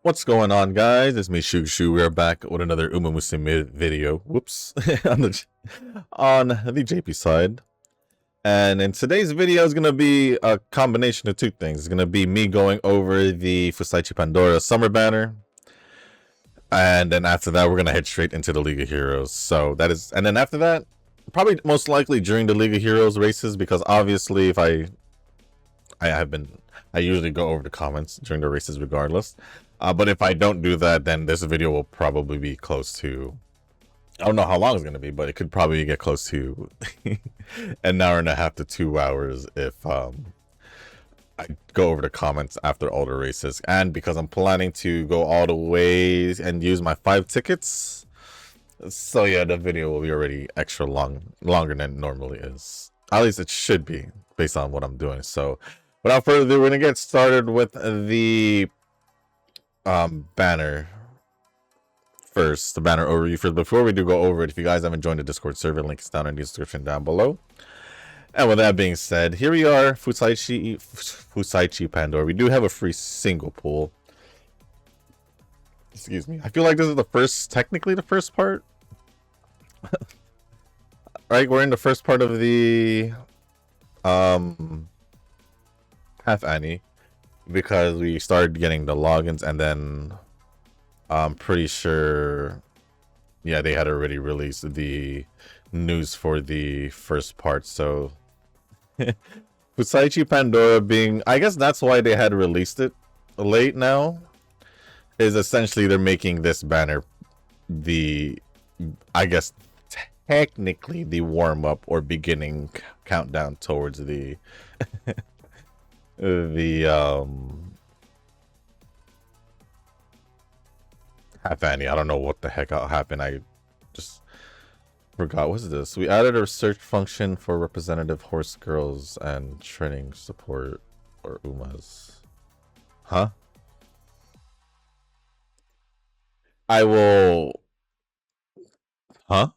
What's going on, guys? It's me, Shu. We are back with another umamusume video. Whoops, on the JP side. And in today's video is gonna be a combination of two things. It's gonna be me going over the Fusaichi Pandora summer banner, and then after that, we're gonna head straight into the League of Heroes. So that is, and then after that, probably most likely during the League of Heroes races, because obviously, if I usually go over the comments during the races regardless. But if I don't do that, then this video will probably be close to, I don't know how long it's going to be, but it could probably get close to an hour and a half to 2 hours if I go over the comments after all the races. And because I'm planning to go all the way and use my 5 tickets, so yeah, the video will be already extra longer than it normally is. At least it should be, based on what I'm doing. So without further ado, we're going to get started with the banner first, the banner overview first. Before we do go over it, if you guys haven't joined the Discord server, link is down in the description down below. And with that being said, here we are, Fusaichi Pandora. We do have a free single pool. Excuse me. I feel like this is technically the first part. Right, we're in the first part of the Half Annie, because we started getting the logins, and then I'm pretty sure, yeah, they had already released the news for the first part. So Fusaichi Pandora being, I guess that's why they had released it late now, is essentially they're making this banner the, I guess, technically the warm-up or beginning countdown towards the Half Annie. I don't know what the heck happened. I just forgot. What's this? We added a search function for representative horse girls and training support, or umas. Huh? I will. Huh?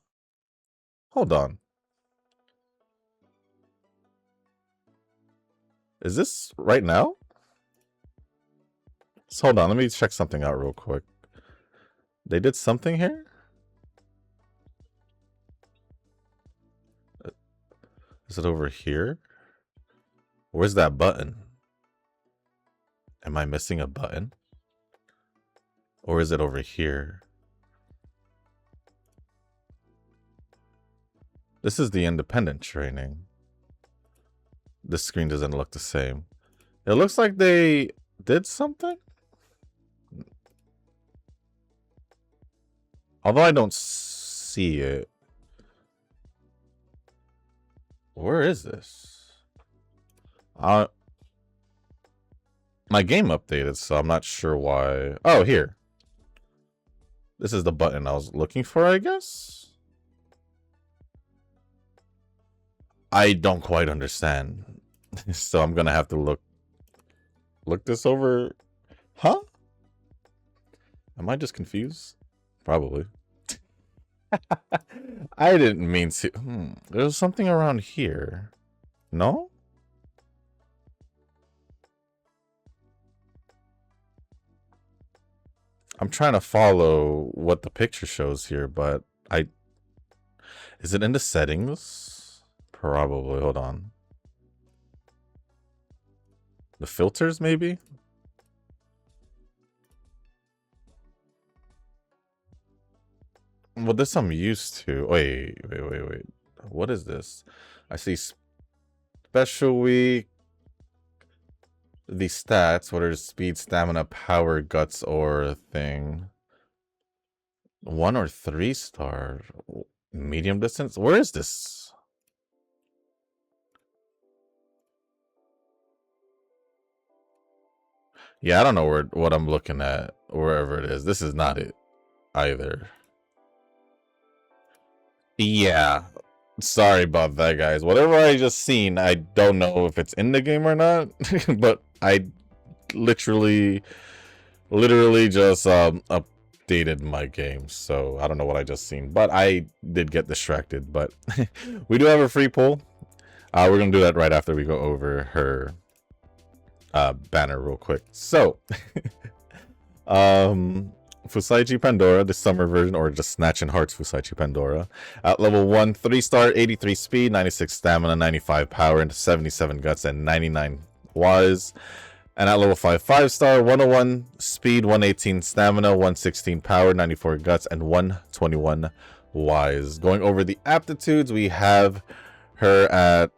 Hold on. Is this right now? So hold on, let me check something out real quick. They did something here? Is it over here? Where's that button? Am I missing a button? Or is it over here? This is the independent training. This screen doesn't look the same. It looks like they did something. Although I don't see it. Where is this? My game updated, so I'm not sure why. Oh, here. This is the button I was looking for, I guess. I don't quite understand. So I'm gonna have to look this over. Huh? Am I just confused? Probably. I didn't mean to. There's something around here. No? I'm trying to follow what the picture shows here, but is it in the settings? Probably. Hold on. The filters, maybe? Well, this I'm used to. Wait. What is this? I see special week. The stats. What are speed, stamina, power, guts, or thing? 1 or 3 star. Medium distance. Where is this? Yeah, I don't know what I'm looking at. Wherever it is. This is not it either. Yeah. Sorry about that, guys. Whatever I just seen, I don't know if it's in the game or not. But I literally just updated my game, so I don't know what I just seen, but I did get distracted. But we do have a free pull. We're gonna do that right after we go over her banner real quick. So Fusaichi Pandora, the summer version, or just Snatching Hearts Fusaichi Pandora. At level 1, 3-star, 83 speed, 96 stamina, 95 power, and 77 guts, and 99 wise. And at level 5, 5-star, 101 speed, 118 stamina, 116 power, 94 guts, and 121 wise. Going over the aptitudes, we have her at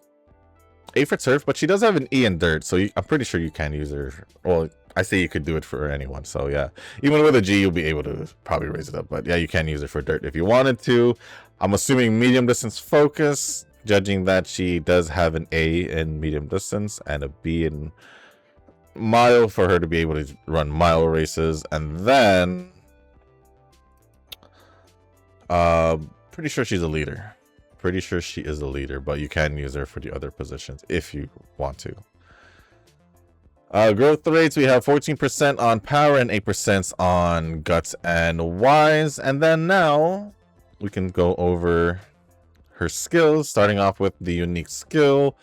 A for Turf, but she does have an E in Dirt, so I'm pretty sure you can use her. Well, I say you could do it for anyone, so yeah. Even with a G, you'll be able to probably raise it up, but yeah, you can use it for Dirt if you wanted to. I'm assuming medium distance focus, judging that she does have an A in medium distance and a B in mile for her to be able to run mile races. And then pretty sure she's a leader. Pretty sure she is a leader, but you can use her for the other positions if you want to. Growth rates, we have 14% on power and 8% on guts and wise. And then now we can go over her skills, starting off with the unique skill.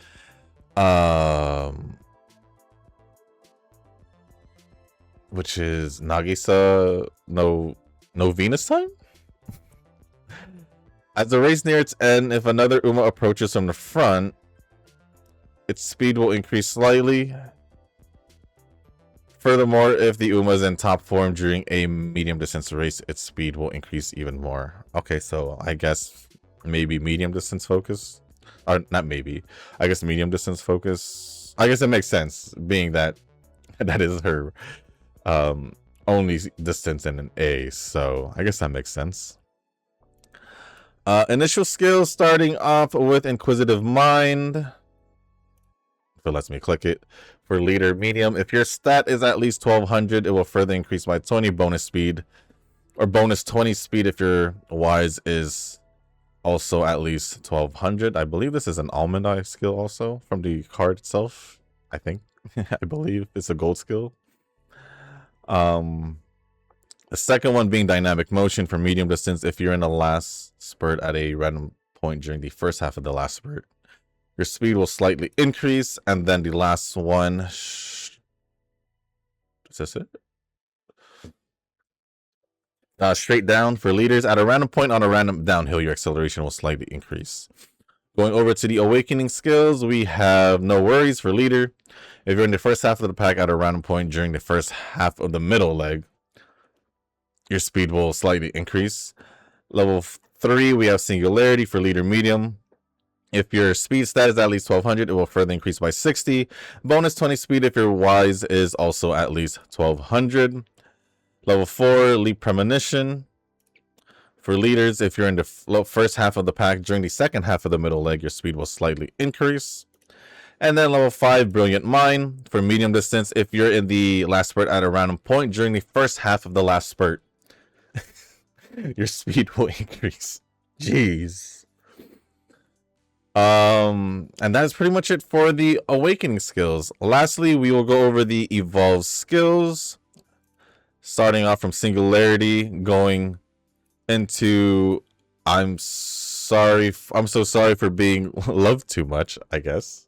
Which is Nagisa no Venus time? As the race nears its end, if another Uma approaches from the front, its speed will increase slightly. Furthermore, if the Uma is in top form during a medium distance race, its speed will increase even more. Okay, so I guess maybe medium distance focus. Or not maybe. I guess medium distance focus. I guess it makes sense, being that that is her only distance in an A. So I guess that makes sense. Initial skills, starting off with Inquisitive Mind. If it lets me click it. For leader medium, if your stat is at least 1200, it will further increase by 20 bonus speed, or bonus 20 speed if your wise is also at least 1200. I believe this is an almond eye skill also from the card itself. I think I believe it's a gold skill. The second one being dynamic motion for medium distance. If you're in the last spurt at a random point during the first half of the last spurt, your speed will slightly increase. And then the last one, is this it? Straight down for leaders. At a random point on a random downhill, your acceleration will slightly increase. Going over to the awakening skills, we have No Worries for leader. If you're in the first half of the pack at a random point during the first half of the middle leg, your speed will slightly increase. Level 3, we have Singularity for leader medium. If your speed stat is at least 1200, it will further increase by 60. Bonus 20 speed if your wise is also at least 1200. Level 4, Leap Premonition. For leaders, if you're in the first half of the pack during the second half of the middle leg, your speed will slightly increase. And then level 5, Brilliant Mind. For medium distance, if you're in the last spurt at a random point during the first half of the last spurt, your speed will increase. Jeez. And that is pretty much it for the awakening skills. Lastly, we will go over the evolved skills, starting off from Singularity, going into I'm so sorry for being loved too much, I guess.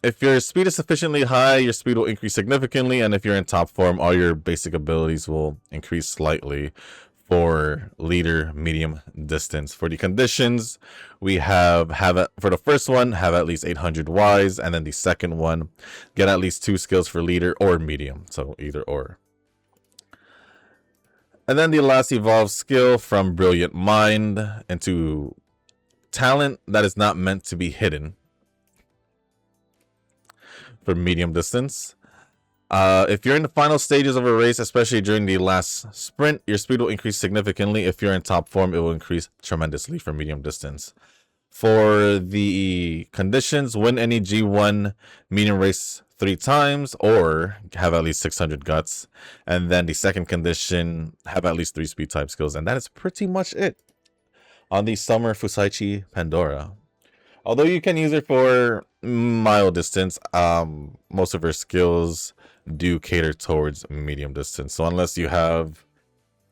If your speed is sufficiently high, your speed will increase significantly, and if you're in top form, all your basic abilities will increase slightly. For leader medium distance. For the conditions, we have for the first one, have at least 800 wise, and then the second one, get at least 2 skills for leader or medium, so either or. And then the last evolved skill from Brilliant Mind into talent that is not meant to be hidden for medium distance. If you're in the final stages of a race, especially during the last sprint, your speed will increase significantly. If you're in top form, it will increase tremendously for medium distance. For the conditions, win any G1 medium race 3 times or have at least 600 guts. And then the second condition, have at least 3 speed type skills. And that is pretty much it on the Summer Fusaichi Pandora. Although you can use it for mile distance, most of her skills do cater towards medium distance. So unless you have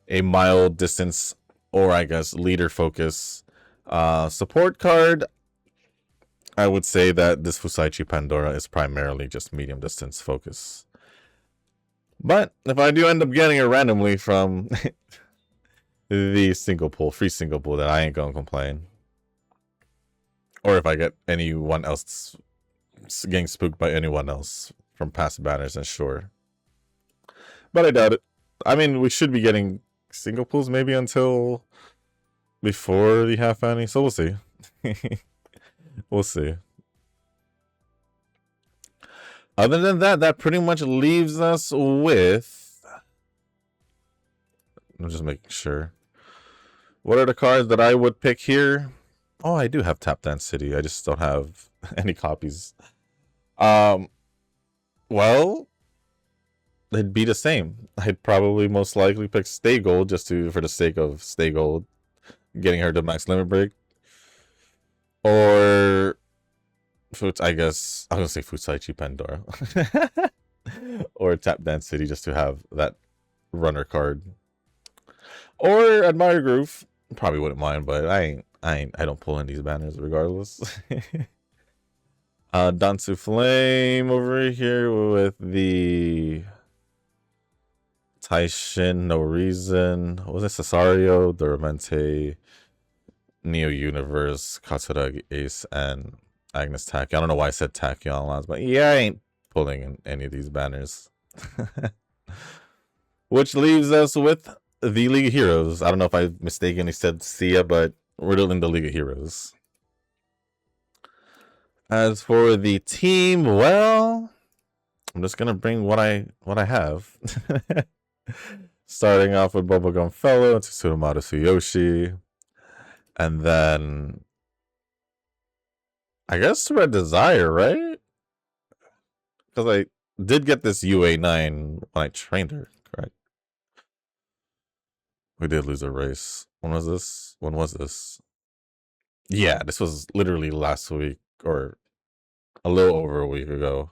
a mild distance or I guess leader focus support card, I would say that this Fusaichi Pandora is primarily just medium distance focus. But if I do end up getting it randomly from the single pull, free single pull, then I ain't gonna complain. Or if I get anyone else getting spooked by anyone else from past banners, then sure. But I doubt it. I mean, we should be getting single pulls maybe until before the half annie, so we'll see. We'll see. Other than that, that pretty much leaves us with... I'm just making sure. What are the cards that I would pick here? Oh, I do have Tap Dance City. I just don't have any copies. Well, it'd be the same. I'd probably most likely pick Stay Gold just for the sake of Stay Gold, getting her to max limit break. Or I guess I was gonna say Fusaichi Pandora. Or Tap Dance City just to have that runner card. Or Admire Groove. Probably wouldn't mind, but I don't pull in these banners regardless. Dansu Flame over here with the Taishin, No Reason. What was it? Cesario, Duramente, Neo Universe, Katsuragi Ace, and Agnes Tachyon. I don't know why I said Tachyon last, but yeah, I ain't pulling in any of these banners. Which leaves us with the League of Heroes. I don't know if I mistakenly said Sia, but we're in the League of Heroes. As for the team, well, I'm just gonna bring what I have. Starting off with Bubblegum Fellow and Tsurumaru Tsuyoshi. And then I guess Red Desire, right? Because I did get this UA9 when I trained her, correct? We did lose a race. When was this? When was this? Yeah, this was literally last week or a little over a week ago.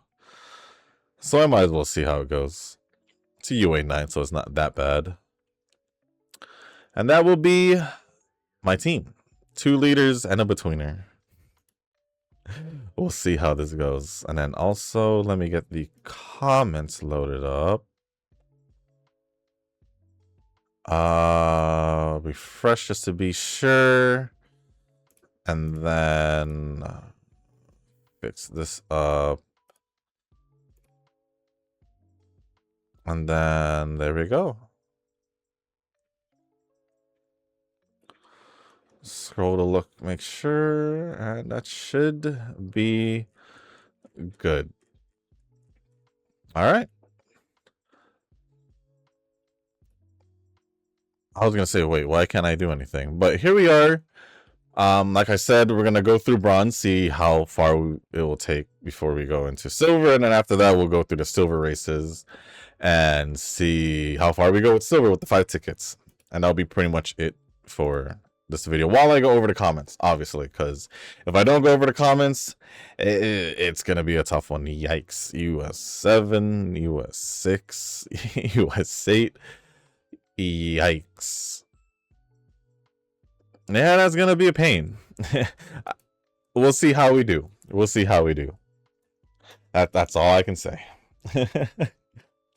So I might as well see how it goes. It's a UA9, so it's not that bad. And that will be my team. 2 leaders and a betweener. We'll see how this goes. And then also, let me get the comments loaded up. Refresh just to be sure. And then fix this up. And then there we go. Scroll to look, make sure, and that should be good. All right. I was gonna say, wait, why can't I do anything? But here we are. Like I said, we're gonna go through bronze, see how far it will take before we go into silver, and then after that, we'll go through the silver races and see how far we go with silver with the 5 tickets, and that'll be pretty much it for this video. While I go over the comments, obviously, because if I don't go over the comments, it's gonna be a tough one. Yikes! US 7, US 6, US 8. Yikes! Yeah, that's gonna be a pain. We'll see how we do. We'll see how we do. That's all I can say.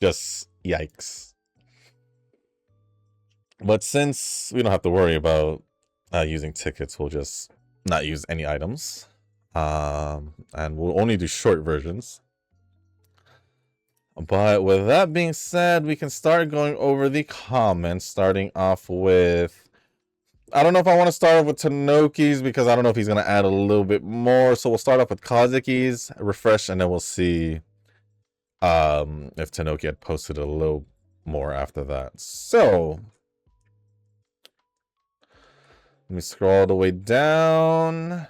Just yikes. But since we don't have to worry about using tickets, we'll just not use any items. And we'll only do short versions. But with that being said, we can start going over the comments, starting off with... I don't know if I want to start off with Tanoki's because I don't know if he's going to add a little bit more. So we'll start off with Kazuki's, refresh, and then we'll see if Tanoki had posted a little more after that. So let me scroll all the way down.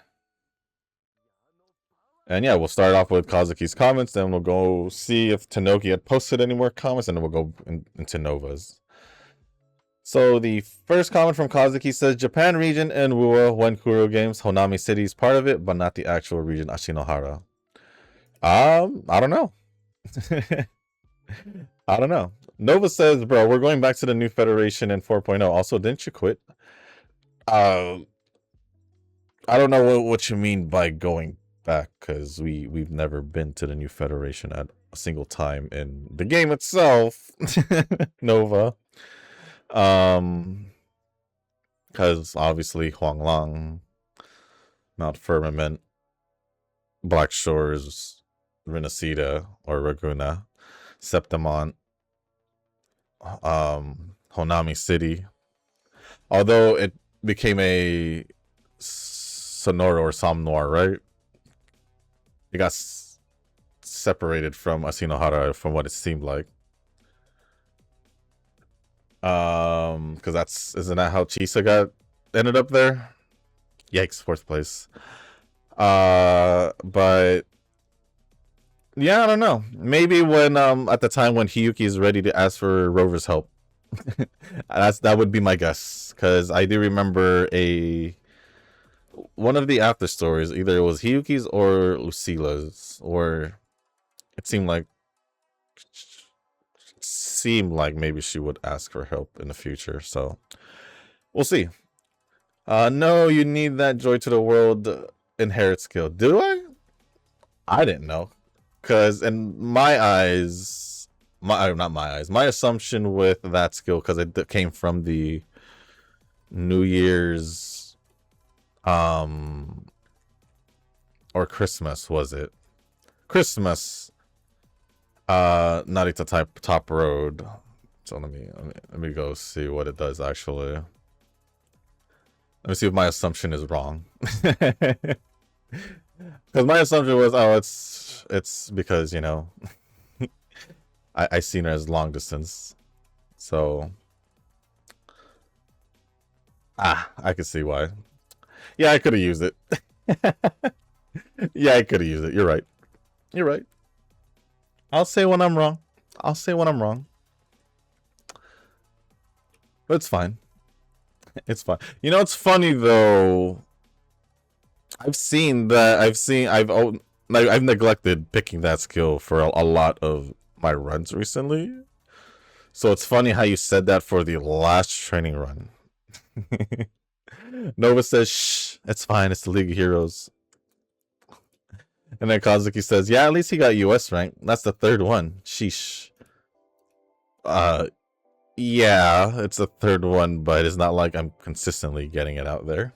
And yeah, we'll start off with Kazuki's comments, then we'll go see if Tanoki had posted any more comments, and then we'll go into Nova's. So the first comment from Kazuki says, Japan region and Wuwa when Kuro games, Honami City is part of it, but not the actual region Ashinohara. I don't know. I don't know. Nova says, bro, we're going back to the new Federation in 4.0. Also, didn't you quit? Uh, I don't know what you mean by going back, because we've never been to the new Federation at a single time in the game itself. Nova. Because obviously Huanglang, Mount Firmament, Black Shores, Renacida or Raguna, Septimont, Honami City. Although it became a Sonora or Somnoir, right? It got separated from Asinohara from what it seemed like. Because isn't that how Chisa ended up there? Yikes, fourth place. But yeah, I don't know. Maybe when at the time when Hiyuki is ready to ask for Rover's help. That would be my guess, because I do remember one of the after stories, either it was Hiyuki's or Lucila's, or it seemed like maybe she would ask for help in the future. So we'll see. No, you need that joy to the world inherit skill. Do I? I didn't know, because in my eyes, my assumption with that skill, because it came from the New Year's or Christmas, was it? Christmas Narita type top road. So let me go see what it does actually. Let me see if my assumption is wrong. Because my assumption was, oh, it's because, you know, I seen her as long distance. So I could see why. Yeah, I could have used it. Yeah, I could have used it. You're right. You're right. I'll say when I'm wrong. I'll say when I'm wrong. But it's fine. It's fine. You know, it's funny though. I've neglected picking that skill for a lot of my runs recently. So it's funny how you said that for the last training run. Nova says, shh, it's fine. It's the League of Heroes. And then Kazuki says, yeah, at least he got US rank. That's the third one. Sheesh. Yeah, it's the third one, but it's not like I'm consistently getting it out there.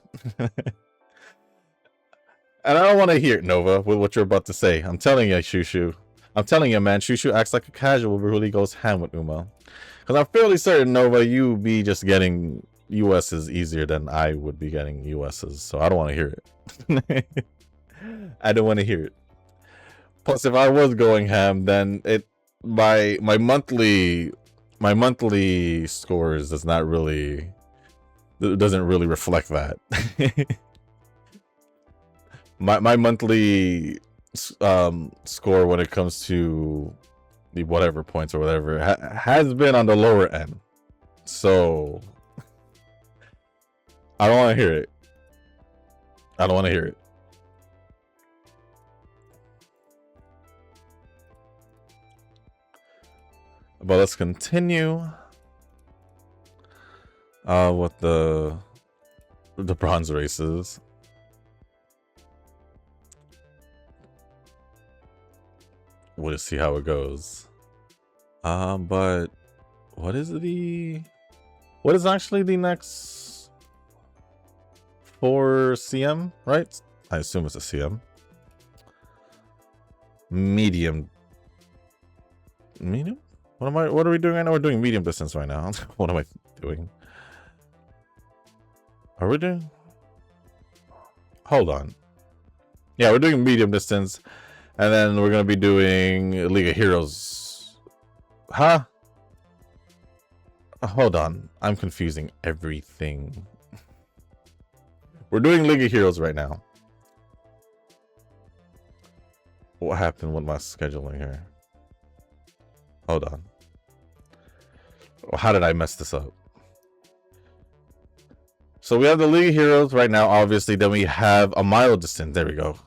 And I don't want to hear it, Nova, with what you're about to say. I'm telling you, Shushu. I'm telling you, man, Shushu acts like a casual, but really goes ham with Uma. Because I'm fairly certain, Nova, you be just getting US's easier than I would be getting US's. So I don't want to hear it. I don't want to hear it. Plus, if I was going ham, then my monthly scores doesn't really reflect that. my monthly score when it comes to the whatever points or whatever has been on the lower end. So I don't want to hear it. I don't want to hear it. But let's continue with the bronze races. We'll just see how it goes. But what is actually the next for CM, right? I assume it's a CM. Medium. What are we doing right now? We're doing medium distance right now. What am I doing? Are we doing? Hold on. Yeah, we're doing medium distance. And then we're going to be doing League of Heroes. Huh? Hold on. I'm confusing everything. We're doing League of Heroes right now. What happened with my scheduling here? Hold on. How did I mess this up? So we have the League of Heroes right now, obviously. Then we have a mile distance. There we go.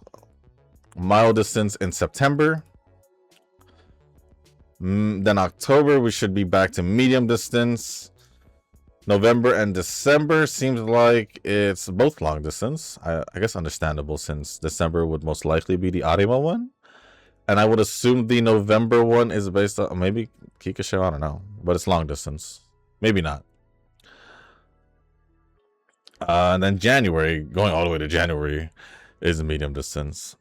Mile distance in September. Then October, we should be back to medium distance. November and December seems like it's both long distance. I guess understandable, since December would most likely be the Arima one. And I would assume the November one is based on maybe Kikasho, I don't know. But it's long distance. Maybe not. And then January, going all the way to January, is medium distance.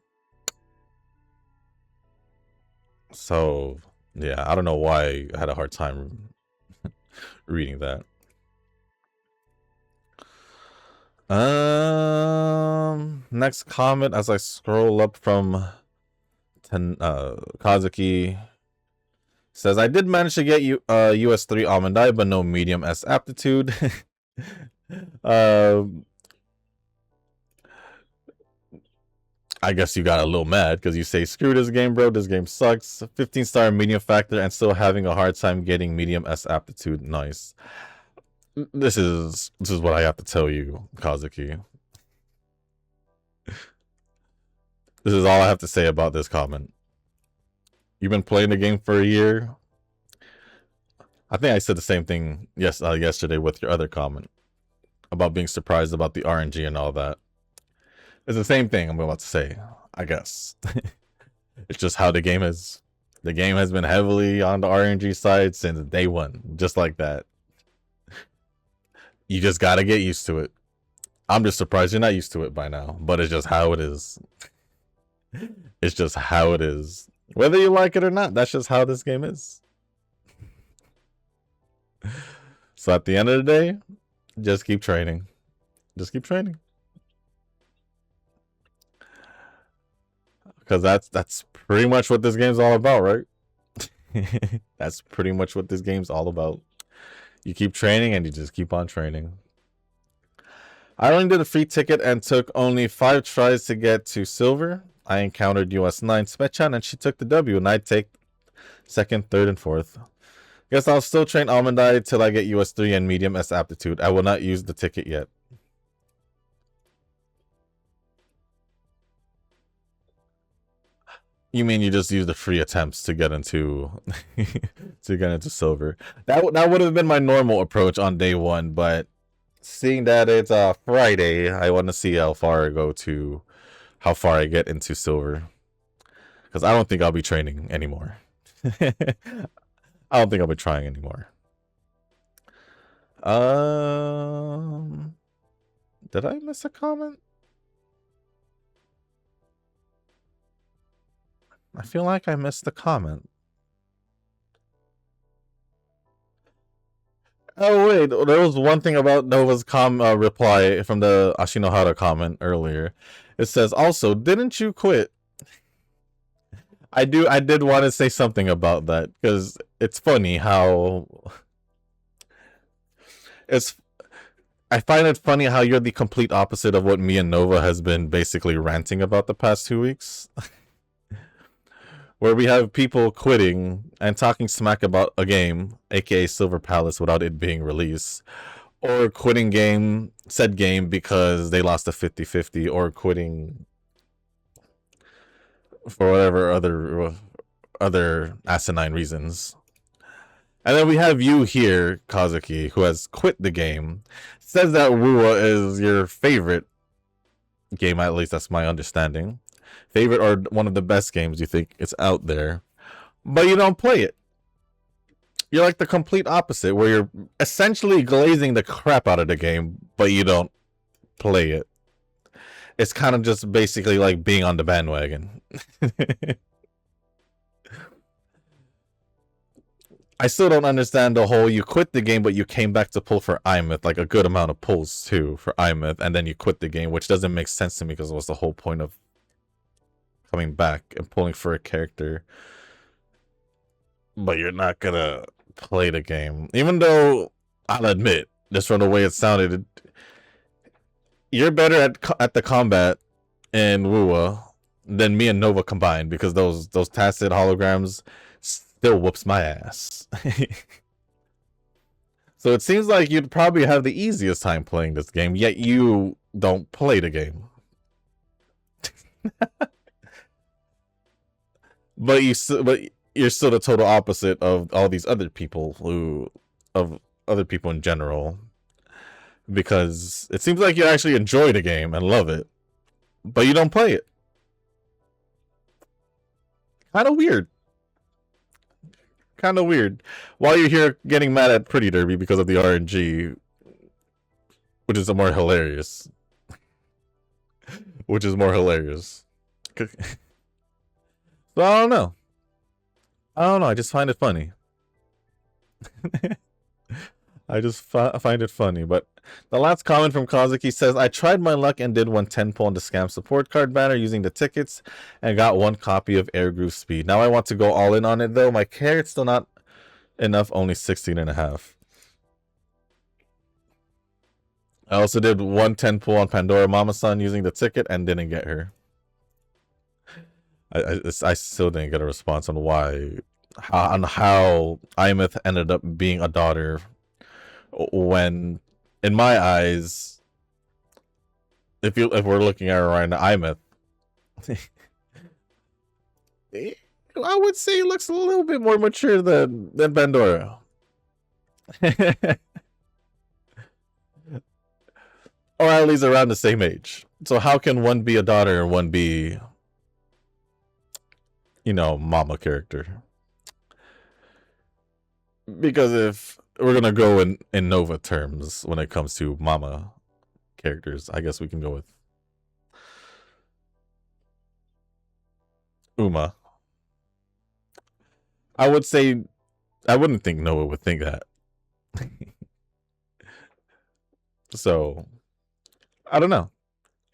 So, yeah, I don't know why I had a hard time reading that. Next comment as I scroll up from Kazuki says, I did manage to get you US 3 Almond Eye, but no medium S aptitude. I guess you got a little mad because you say, screw this game, bro. This game sucks. 15-star medium factor and still having a hard time getting medium S aptitude. Nice. This is what I have to tell you, Kazuki. This is all I have to say about this comment. You've been playing the game for a year. I think I said the same thing yesterday with your other comment about being surprised about the RNG and all that. It's the same thing I'm about to say, I guess. It's just how the game is. The game has been heavily on the RNG side since day one, just like that. You just gotta get used to it. I'm just surprised you're not used to it by now, but it's just how it is. It's just how it is. Whether you like it or not, that's just how this game is. So at the end of the day, just keep training. Just keep training. Because that's pretty much what this game's all about, right? That's pretty much what this game's all about. You keep training and you just keep on training. I only did a free ticket and took only 5 tries to get to silver. I encountered US 9 Smechan and she took the W, and I take 2nd, 3rd, and 4th. Guess I'll still train Almond Eye till I get US 3 and medium S aptitude. I will not use the ticket yet. You mean you just use the free attempts to get into silver? That would have been my normal approach on day one, but seeing that it's Friday, I want to see how far I get into silver, because I don't think I'll be training anymore. I don't think I'll be trying anymore. Did I miss a comment? I feel like I missed the comment. Oh wait, there was one thing about Nova's reply from the Ashinohara comment earlier. It says, also, didn't you quit? I did want to say something about that, because it's funny how I find it funny how you're the complete opposite of what me and Nova has been basically ranting about the past 2 weeks. Where we have people quitting and talking smack about a game, aka Silver Palace, without it being released. Or quitting said game because they lost a 50-50, or quitting for whatever other asinine reasons. And then we have you here, Kazuki, who has quit the game, says that Wuwa is your favorite game, at least that's my understanding. Favorite or one of the best games you think it's out there, but you don't play it. You're like the complete opposite, where you're essentially glazing the crap out of the game, but you don't play it. It's kind of just basically like being on the bandwagon. I still don't understand the whole you quit the game, but you came back to pull for Imeth, like a good amount of pulls too for Imeth, and then you quit the game, which doesn't make sense to me, because what's the whole point of coming back and pulling for a character, but you're not gonna play the game? Even though I'll admit, just from the way it sounded, you're better at the combat in Wuwa than me and Nova combined, because those tacit holograms still whoops my ass. So it seems like you'd probably have the easiest time playing this game, yet you don't play the game. But you're still the total opposite of all these other people of other people in general. Because it seems like you actually enjoy the game and love it, but you don't play it. Kind of weird. Kind of weird. While you're here getting mad at Pretty Derby because of the RNG, which is more hilarious. Which is more hilarious. So I don't know. I just find it funny. I just find it funny. But the last comment from Kazuki says, I tried my luck and did 110 pull on the scam support card banner using the tickets and got 1 copy of Air Groove Speed. Now I want to go all in on it though. My carrot's still not enough, only 16.5. I also did 110 pull on Pandora Mama-san using the ticket and didn't get her. I still didn't get a response on how Imeth ended up being a daughter when, in my eyes, if we're looking at her right now, Imeth, I would say he looks a little bit more mature than Pandora. Or at least around the same age. So how can one be a daughter and one be, mama character? Because if we're gonna go in Nova terms when it comes to mama characters, I guess we can go with Uma. I wouldn't think Noah would think that. So I don't know.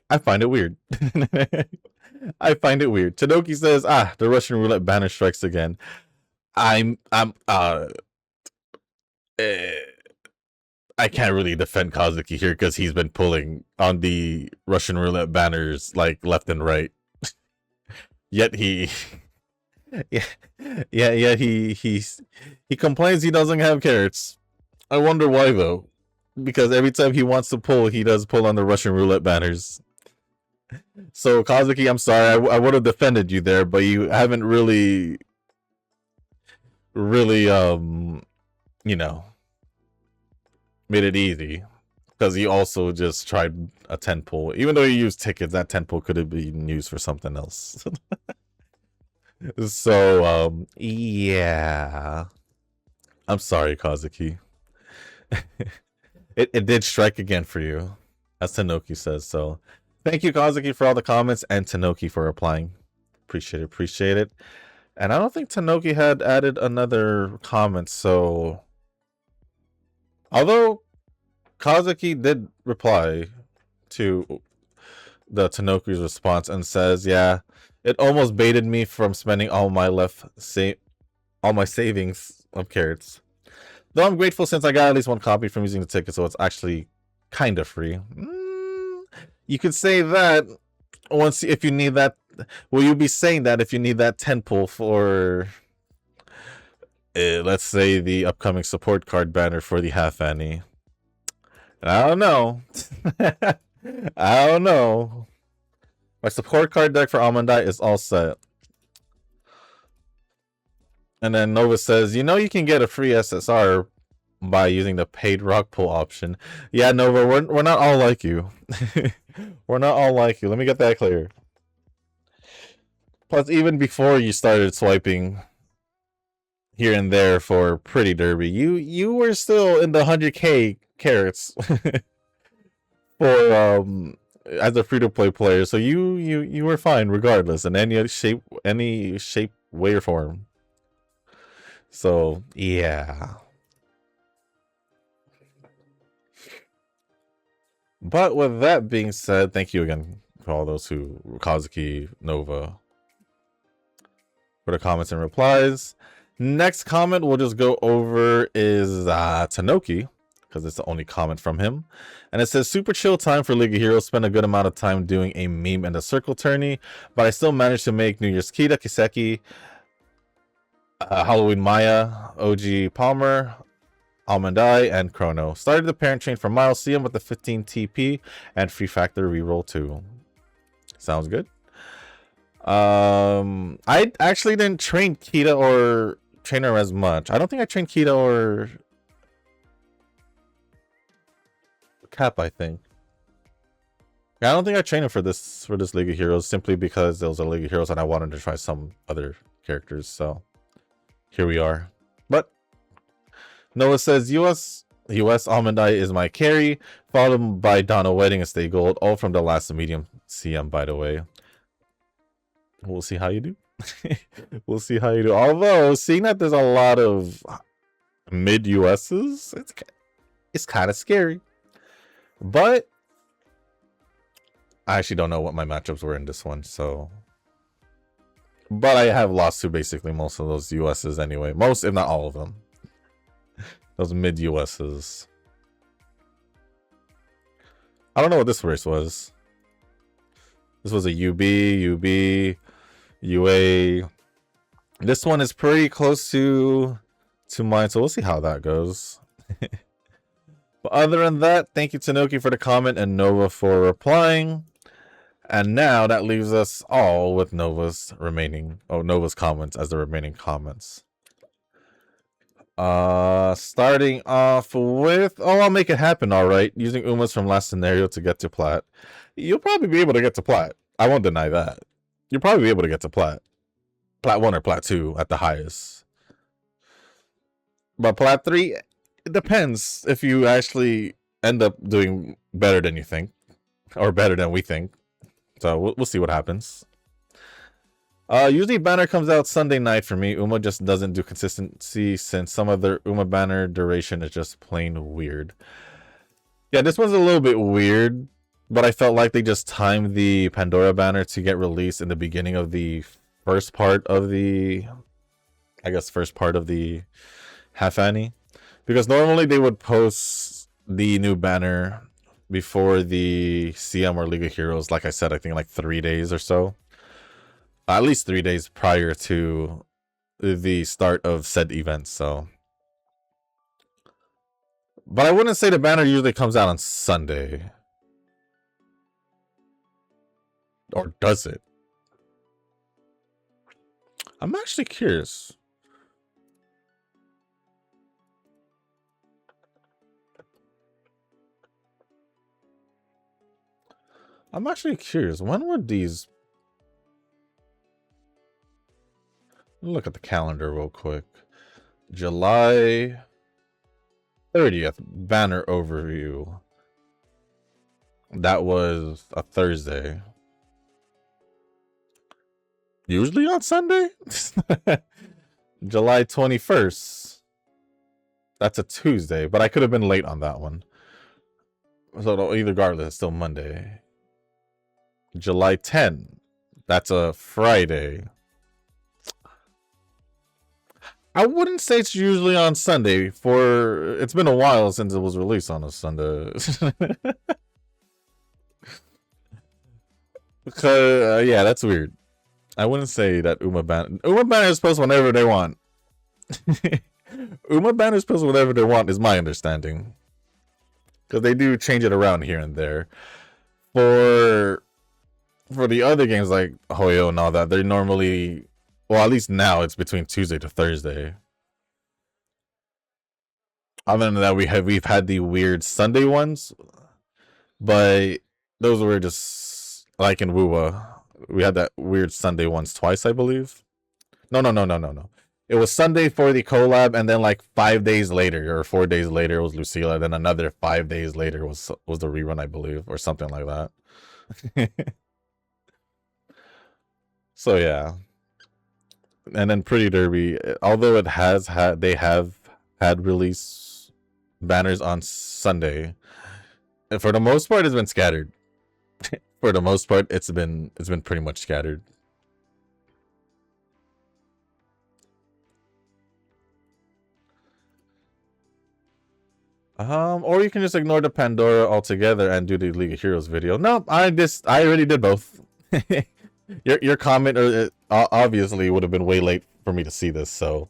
I find it weird. I find it weird. Tanoki says, the Russian roulette banner strikes again. I can't really defend Kazuki here because he's been pulling on the Russian roulette banners like left and right. Yet he he complains he doesn't have carrots. I wonder why though. Because every time he wants to pull, he does pull on the Russian roulette banners. So Kazuki, I'm sorry, I would have defended you there, but you haven't really made it easy. Because he also just tried a 10 pull. Even though he used tickets, that 10 pull could have been used for something else. So, yeah. I'm sorry, Kazuki. It did strike again for you, as Tanoki says. So, thank you, Kazuki, for all the comments, and Tanoki for replying. Appreciate it. And I don't think Tanoki had added another comment, so... Although Kazuki did reply to the Tanoki's response and says, yeah, it almost baited me from spending all my savings of carrots. Though I'm grateful since I got at least 1 copy from using the ticket, so it's actually kind of free. You could say that if you need that. Will you be saying that if you need that 10 pull for, let's say, the upcoming support card banner for the half Annie? I don't know. I don't know. My support card deck for Almondite is all set. And then Nova says, you can get a free SSR by using the paid rock pull option. Yeah, Nova, we're not all like you. We're not all like you. Let me get that clear. Plus, even before you started swiping here and there for Pretty Derby, you were still in the 100k carrots for as a free-to-play player. So you were fine regardless in any shape, way, or form. So, yeah. But with that being said, thank you again for all those who, Kazuki, Nova, for the comments and replies. Next comment we'll just go over is Tanoki, because it's the only comment from him. And it says, super chill time for League of Heroes. Spent a good amount of time doing a meme and a circle tourney, but I still managed to make New Year's Kita, Kiseki, Halloween Maya, OG Palmer, Almond Eye, and Chrono. Started the parent chain for Miles, see him with the 15 TP and free factor reroll too. Sounds good. I actually didn't train Kita or train her as much. I don't think I trained Kita or Cap, I think. Yeah, I don't think I trained him for this League of Heroes simply because it was a League of Heroes and I wanted to try some other characters, so here we are. But Noah says US Almond Eye is my carry, followed by Donna Wedding and Stay Gold, all from the last medium CM, by the way. We'll see how you do. We'll see how you do. Although, seeing that there's a lot of mid USs, it's kind of scary. But I actually don't know what my matchups were in this one, so. But I have lost to basically most of those USs anyway. Most, if not all of them. Those mid USs. I don't know what this race was. This was a UB, UA. This one is pretty close to mine, so we'll see how that goes. But other than that, thank you Tanuki for the comment and Nova for replying. And now that leaves us all with Nova's comments as the remaining comments. Starting off with, I'll make it happen, all right. Using Umas from last scenario to get to Plat. You'll probably be able to get to Plat. I won't deny that. You'll probably be able to get to Plat. Plat 1 or Plat 2 at the highest. But Plat 3, it depends if you actually end up doing better than you think. Or better than we think. So we'll see what happens. Usually banner comes out Sunday night for me. Uma just doesn't do consistency since some of their Uma banner duration is just plain weird. Yeah, this one's a little bit weird, but I felt like they just timed the Pandora banner to get released in the beginning of the first part of the, half annie. Because normally they would post the new banner before the CM or League of Heroes, like I said, I think like 3 days or so. At least 3 days prior to the start of said event, so. But I wouldn't say the banner usually comes out on Sunday. Or does it? I'm actually curious. When would these... Look at the calendar real quick. July 30th, banner overview. That was a Thursday. Usually on Sunday? July 21st. That's a Tuesday, but I could have been late on that one. So either regardless, it's still Monday. July 10. That's a Friday. I wouldn't say it's usually on Sunday. It's been a while since it was released on a Sunday. Yeah, that's weird. I wouldn't say that Uma banner is posted whenever they want. Uma banner is posted whenever they want, is my understanding. Because they do change it around here and there. For the other games like Hoyo and all that, they're normally... Well, at least now it's between Tuesday to Thursday. Other than that, we've had the weird Sunday ones, but those were just like in Wuwa. We had that weird Sunday ones twice, I believe. No. It was Sunday for the collab, and then like 5 days later or 4 days later was Lucila. Then another 5 days later was the rerun, I believe, or something like that. So yeah. And then Pretty Derby, although they have had release banners on Sunday, and for the most part, it's been scattered. For the most part, it's been pretty much scattered. Or you can just ignore the Pandora altogether and do the League of Heroes video. No, I already did both. Your comment obviously would have been way late for me to see this, so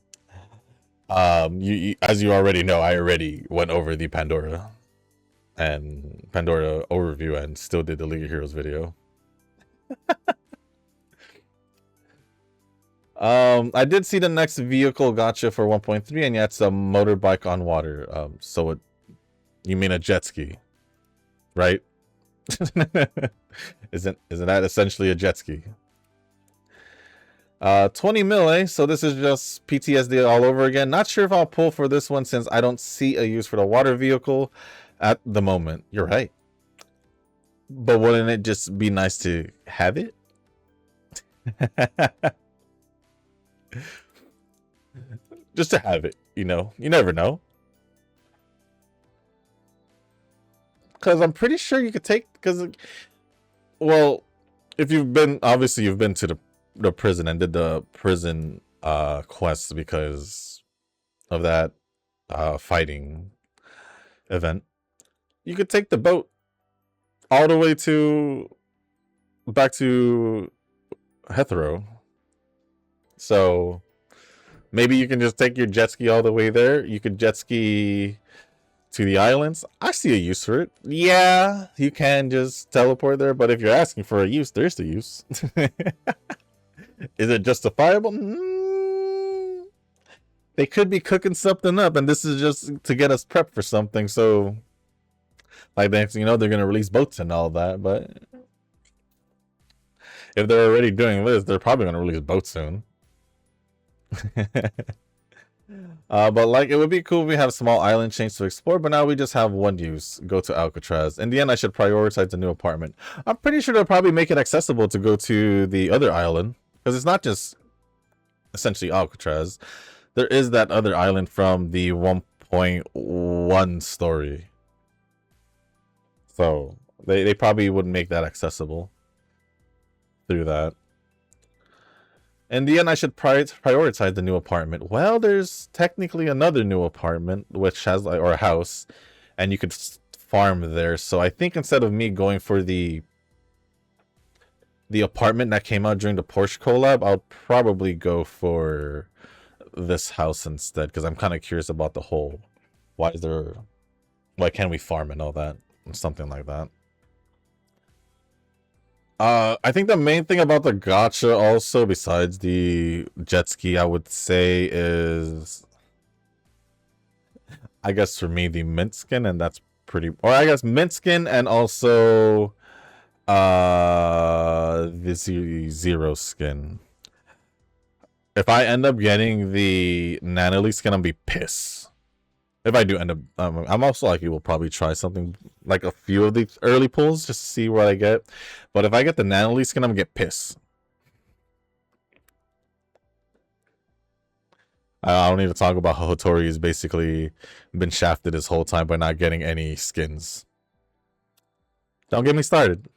you as you already know, I already went over the Pandora overview and still did the League of Heroes video. I did see the next vehicle gotcha for 1.3, and yeah, it's a motorbike on water. You mean a jet ski, right? Isn't that essentially a jet ski? 20 mil, eh? So this is just PTSD all over again. Not sure if I'll pull for this one since I don't see a use for the water vehicle at the moment. You're right. But wouldn't it just be nice to have it? Just to have it, you know. You never know. Because I'm pretty sure you could take... Well, if you've been... Obviously, you've been to the prison and did the prison quests because of that fighting event. You could take the boat all the way back to Hetero. So maybe you can just take your jet ski all the way there. You could jet ski to the islands. I see a use for it. Yeah, you can just teleport there, but if you're asking for a use, there's the use. Is it justifiable? They could be cooking something up, and this is just to get us prepped for something. So, like, next thing you know, they're gonna release boats and all that. But if they're already doing this, they're probably gonna release boats soon. But like, it would be cool if we have small island chains to explore, but now we just have one use: go to Alcatraz. In the end, I should prioritize the new apartment. I'm pretty sure they'll probably make it accessible to go to the other island, because it's not just essentially Alcatraz. There is that other island from the 1.1 story. So they probably would make that accessible through that. In the end, I should prioritize the new apartment. Well, there's technically another new apartment, which has, or a house, and you could farm there. So I think instead of me going for the apartment that came out during the Porsche collab, I'll probably go for this house instead, because I'm kind of curious about the whole why can we farm and all that, and something like that. I think the main thing about the gacha also, besides the jet ski, I would say is, I guess for me, the mint skin, and that's pretty, or I guess mint skin and also the zero skin. If I end up getting the Nanoli skin, I'm gonna be pissed. If I do end up, I'm also likely will probably try something like a few of the early pulls just to see what I get. But if I get the Nanoli skin, I'm gonna get pissed. I don't need to talk about how Hattori has basically been shafted this whole time by not getting any skins. Don't get me started.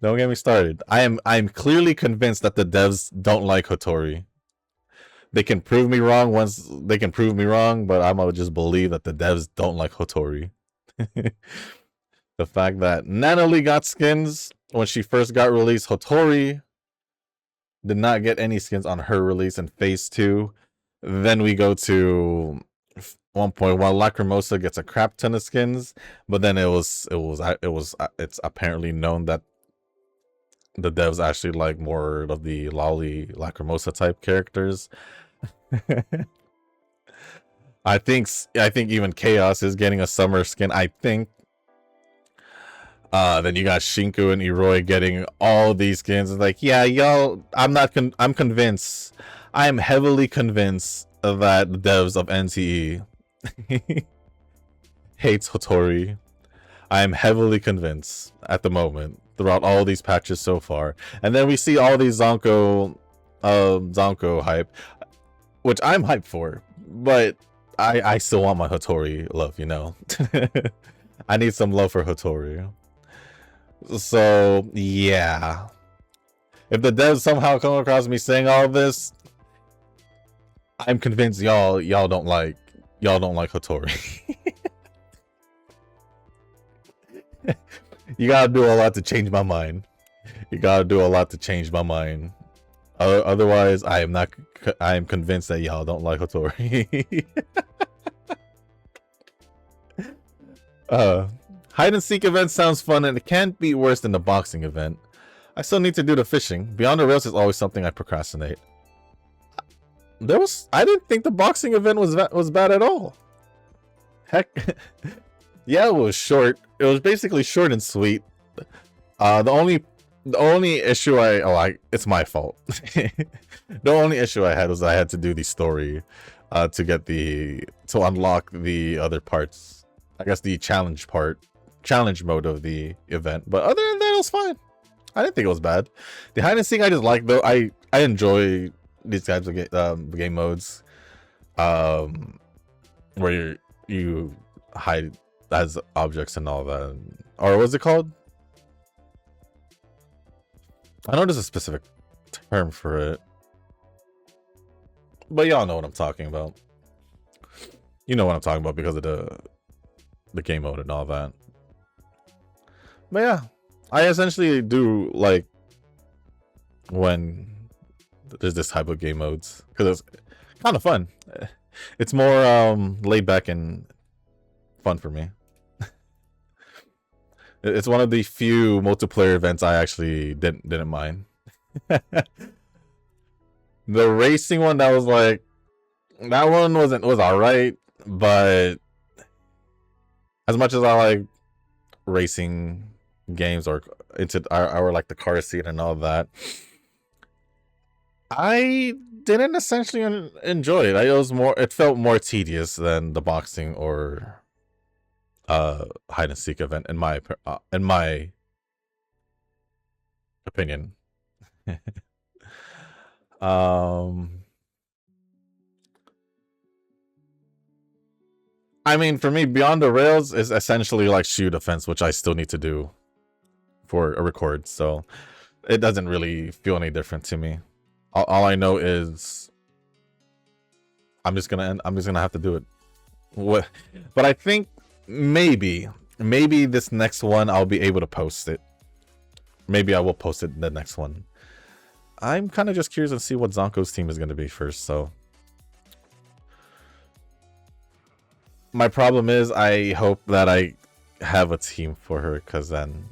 Don't get me started. I'm clearly convinced that the devs don't like Hattori. They can prove me wrong once they can prove me wrong, but I'm gonna just believe that the devs don't like Hattori. The fact that Nanoli got skins when she first got released, Hattori did not get any skins on her release in Phase 2. Then we go to 1.1. Lacrimosa gets a crap ton of skins, but then it's apparently known that the devs actually like more of the lolly Lacrimosa type characters. I think even Chaos is getting a summer skin, I think. Then you got Shinku and Iroi getting all these skins. It's like, yeah, y'all, I'm convinced. I am heavily convinced that the devs of NTE hates Hattori. I am heavily convinced at the moment throughout all these patches so far. And then we see all these Zonko hype, which I'm hyped for, but I still want my Hattori love, you know. I need some love for Hattori. So yeah, if the devs somehow come across me saying all this, I'm convinced y'all don't like Hattori. You gotta do a lot to change my mind. Otherwise, I am convinced that y'all don't like Hattori. Hide and seek event sounds fun, and it can't be worse than the boxing event. I still need to do the fishing. Beyond the Rails is always something I procrastinate. I didn't think the boxing event was bad at all. Heck, yeah, it was short. It was basically short and sweet. The only issue it's my fault. The only issue I had was I had to do the story, to unlock the other parts. I guess the challenge mode of the event. But other than that, it was fine. I didn't think it was bad. The hide and seek I just like though. I enjoy these types of game modes, where you hide as objects and all that. Or what's it called? I know there's a specific term for it, but y'all know what I'm talking about. You know what I'm talking about because of the game mode and all that. But yeah, I essentially do like when there's this type of game modes because it's kind of fun. It's more laid back and fun for me. It's one of the few multiplayer events I actually didn't mind. The racing one, that one was alright, but as much as I like racing games or like the car scene and all that, I didn't essentially enjoy it. It felt more tedious than the boxing or hide and seek event in my opinion. I mean, for me, Beyond the Rails is essentially like shoot offense, which I still need to do for a record, so it doesn't really feel any different to me. All I know is I'm just gonna have to do it. But I think maybe this next one I'll be able to post it. Maybe I will post it in the next one. I'm kind of just curious to see what Zonko's team is going to be first, so. My problem is I hope that I have a team for her, because then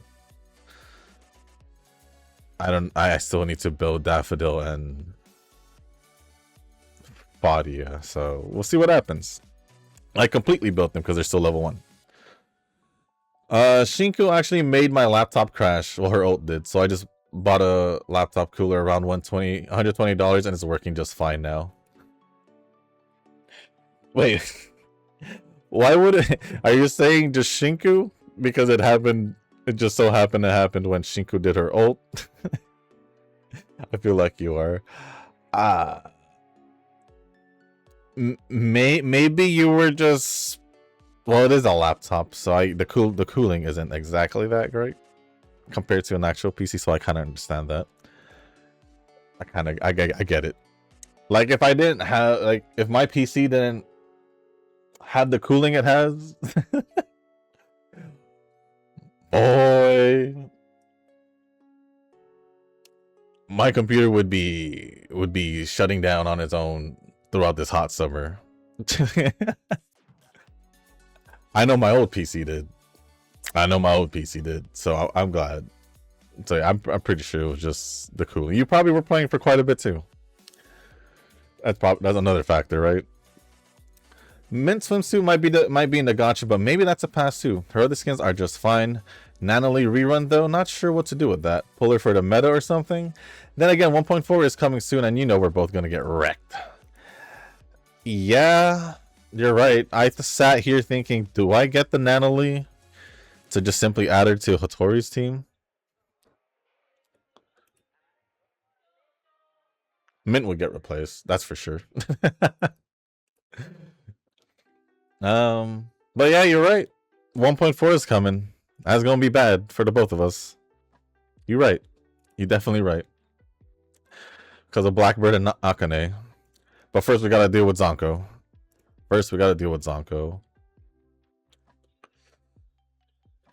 I still need to build Daffodil and Fadia, so we'll see what happens. I completely built them because they're still level 1. Shinku actually made my laptop crash. Well, her ult did, so I just bought a laptop cooler around $120 and it's working just fine now. Wait, why would it? Are you saying just Shinku? Because it just so happened to happen when Shinku did her ult? I feel like you are. Maybe you were just. Well, it is a laptop, so the cooling isn't exactly that great compared to an actual PC, so I kind of understand that. I get it. Like if I didn't have, like if my PC didn't have the cooling it has, boy, my computer would be shutting down on its own throughout this hot summer. I know my old PC did. So I'm glad. So I'm pretty sure it was just the cooling. You probably were playing for quite a bit too. That's another factor, right? Mint swimsuit might be in the gacha, but maybe that's a pass too. Her other skins are just fine. Nanalie rerun though, not sure what to do with that. Pull her for the meta or something. Then again, 1.4 is coming soon, and you know we're both gonna get wrecked. Yeah. You're right. I sat here thinking, do I get the Nanalie to just simply add her to Hattori's team? Mint would get replaced, that's for sure. But yeah, you're right. 1.4 is coming. That's gonna be bad for the both of us. You're right. You're definitely right. Because of Blackbird and Akane. But first we gotta deal with Zonko.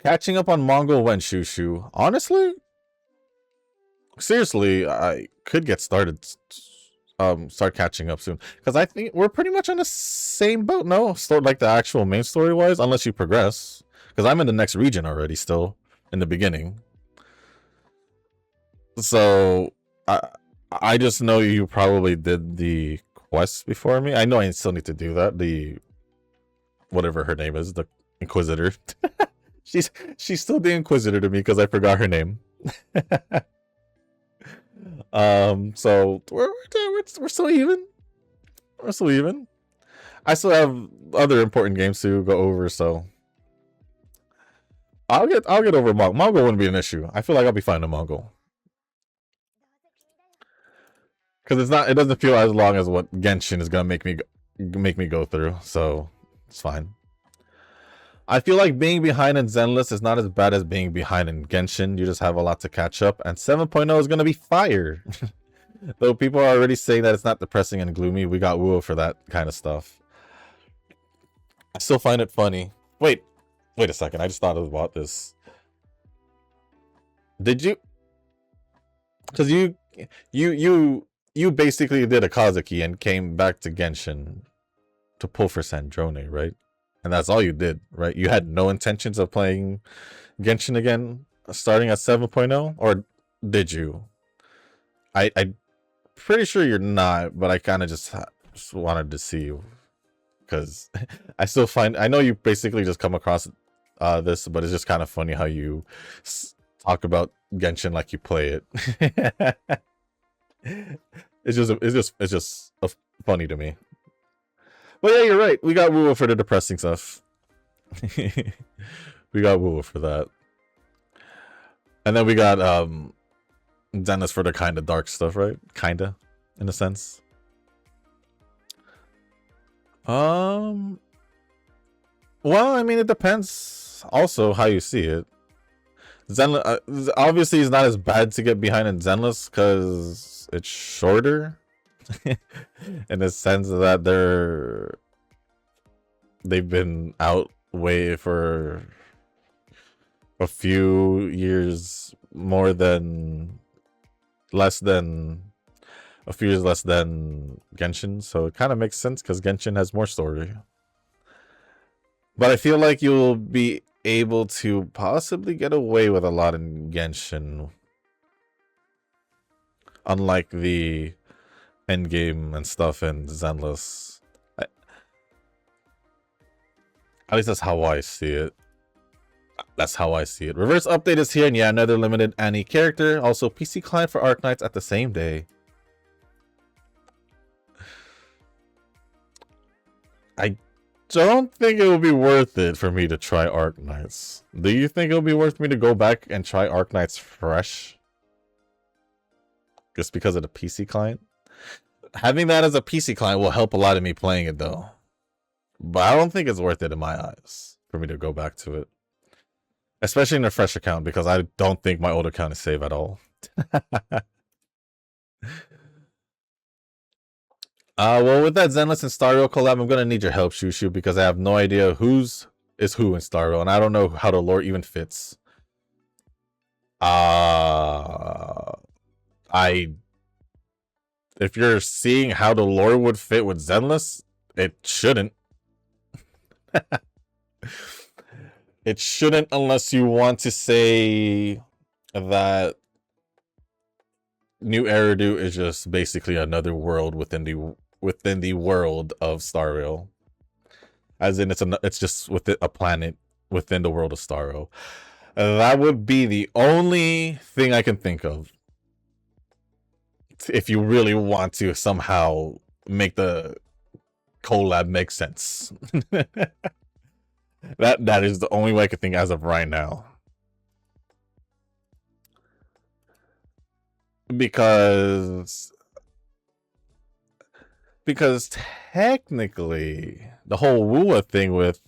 Catching up on Mongol went shoo. Honestly, seriously, I could get started. Start catching up soon, because I think we're pretty much on the same boat. No, like the actual main story wise, unless you progress. Because I'm in the next region already, still in the beginning. So I just know you probably did the quest before me. I know I still need to do that. The whatever her name is, the Inquisitor. she's still the Inquisitor to me because I forgot her name. So we're still even. We're still even. I still have other important games to go over, so I'll get over Mongol. Mongol wouldn't be an issue. I feel like I'll be fine in Mongol. Because it's not, it doesn't feel as long as what Genshin is gonna make me go through, so it's fine. I feel like being behind in Zenless is not as bad as being behind in Genshin. You just have a lot to catch up, and 7.0 is gonna be fire. Though people are already saying that it's not depressing and gloomy, we got Woo for that kind of stuff. I still find it funny. Wait a second. I just thought about this. Did you? Because you basically did a Kazuki and came back to Genshin to pull for Sandrone, right? And that's all you did, right? You had no intentions of playing Genshin again starting at 7.0, or did you? I'm pretty sure you're not, but I kind of just wanted to see you because I still find, I know you basically just come across this, but it's just kind of funny how you talk about Genshin like you play it. It's just funny to me. But yeah, you're right. We got Woo for the depressing stuff. We got Woo for that. And then we got Zenless for the kind of dark stuff, right? Kinda, in a sense. Well, I mean, it depends also how you see it. Zenless obviously is not as bad to get behind in Zenless because it's shorter. In the sense that they've been out way for a few years less than a few years less than Genshin, so it kind of makes sense because Genshin has more story. But I feel like you'll be able to possibly get away with a lot in Genshin, unlike the endgame and stuff in Zenless. At least that's how I see it. That's how I see it. Reverse update is here, and yeah, another limited Annie character. Also, PC client for Arknights at the same day. I don't think it will be worth it for me to try Arknights. Do you think it'll be worth me to go back and try Arknights fresh? Just because of the PC client? Having that as a PC client will help a lot of me playing it, though. But I don't think it's worth it in my eyes for me to go back to it. Especially in a fresh account, because I don't think my old account is safe at all. Well, with that Zenless and Stario collab, I'm gonna need your help, Shushu, because I have no idea who's is who in Stario, and I don't know how the lore even fits. If you're seeing how the lore would fit with Zenless, it shouldn't. It shouldn't, unless you want to say that New Eridu is just basically another world within the world of Stario. As in, it's just within a planet within the world of Stario. That would be the only thing I can think of. If you really want to somehow make the collab make sense. That is the only way I could think as of right now. Because technically the whole Wooa thing with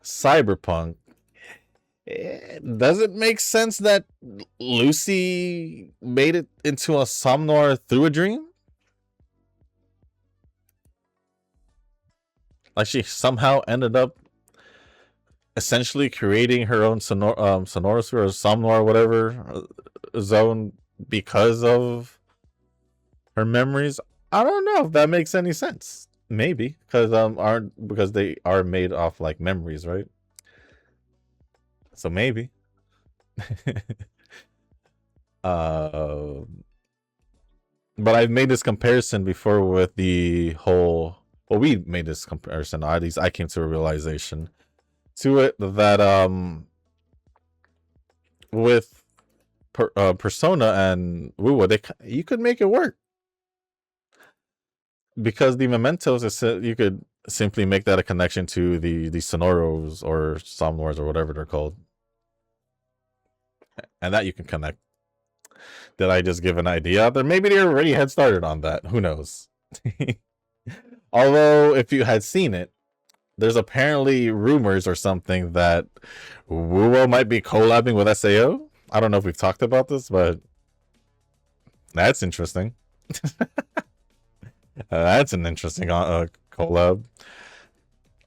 Cyberpunk, does it make sense that Lucy made it into a Somnor through a dream? Like she somehow ended up essentially creating her own Sonoris or Somnor or whatever zone because of her memories. I don't know if that makes any sense. Maybe because they are made off like memories, right? So maybe. Uh, but I've made this comparison before with the whole. Well, we made this comparison. At least I came to a realization to it that with Persona and Wuwa, you could make it work because the mementos is you could simply make that a connection to the sonoros or somnors or whatever they're called, and that you can connect. Did I just give an idea out there? Maybe they already had started on that. Who knows? Although, if you had seen it, there's apparently rumors or something that Wuwo might be collabing with SAO. I don't know if we've talked about this, but that's interesting. That's an interesting collab.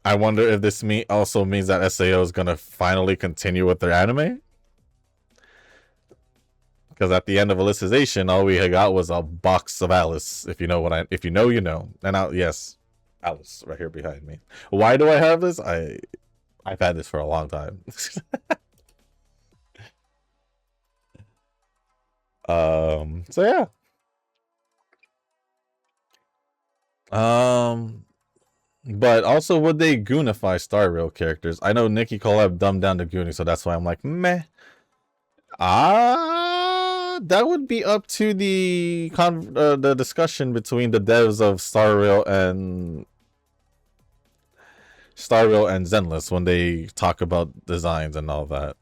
I wonder if this also means that SAO is gonna finally continue with their anime. Because at the end of Alicization, all we had got was a box of Alice. If you know what if you know, you know. And yes, Alice right here behind me. Why do I have this? I've had this for a long time. So yeah. But also, would they goonify Star Rail characters? I know Nikki collab dumbed down the Goonie, so that's why I'm like, meh. That would be up to the discussion between the devs of Star Rail and Zenless when they talk about designs and all that.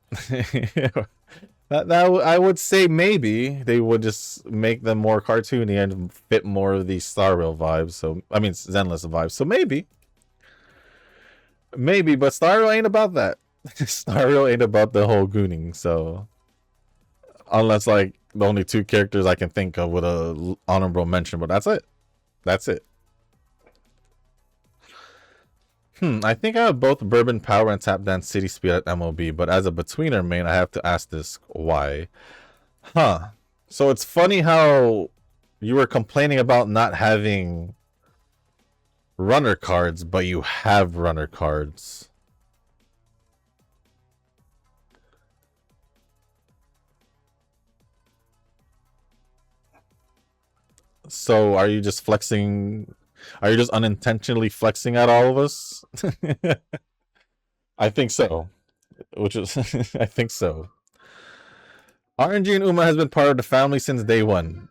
that I would say maybe they would just make them more cartoony and fit more of the Star Rail vibes. So I mean Zenless vibes. So maybe, but Star Rail ain't about that. Star Rail ain't about the whole gooning. So unless like the only two characters I can think of with a honorable mention, but that's it. That's it. I think I have both Bourbon Power and Tap Dance City Speed at MOB, but as a Betweener main, I have to ask this why. Huh. So it's funny how you were complaining about not having runner cards, but you have runner cards. So are you just flexing? Are you just unintentionally flexing at all of us? I think so. Which is, I think so. RNG and Uma has been part of the family since day one.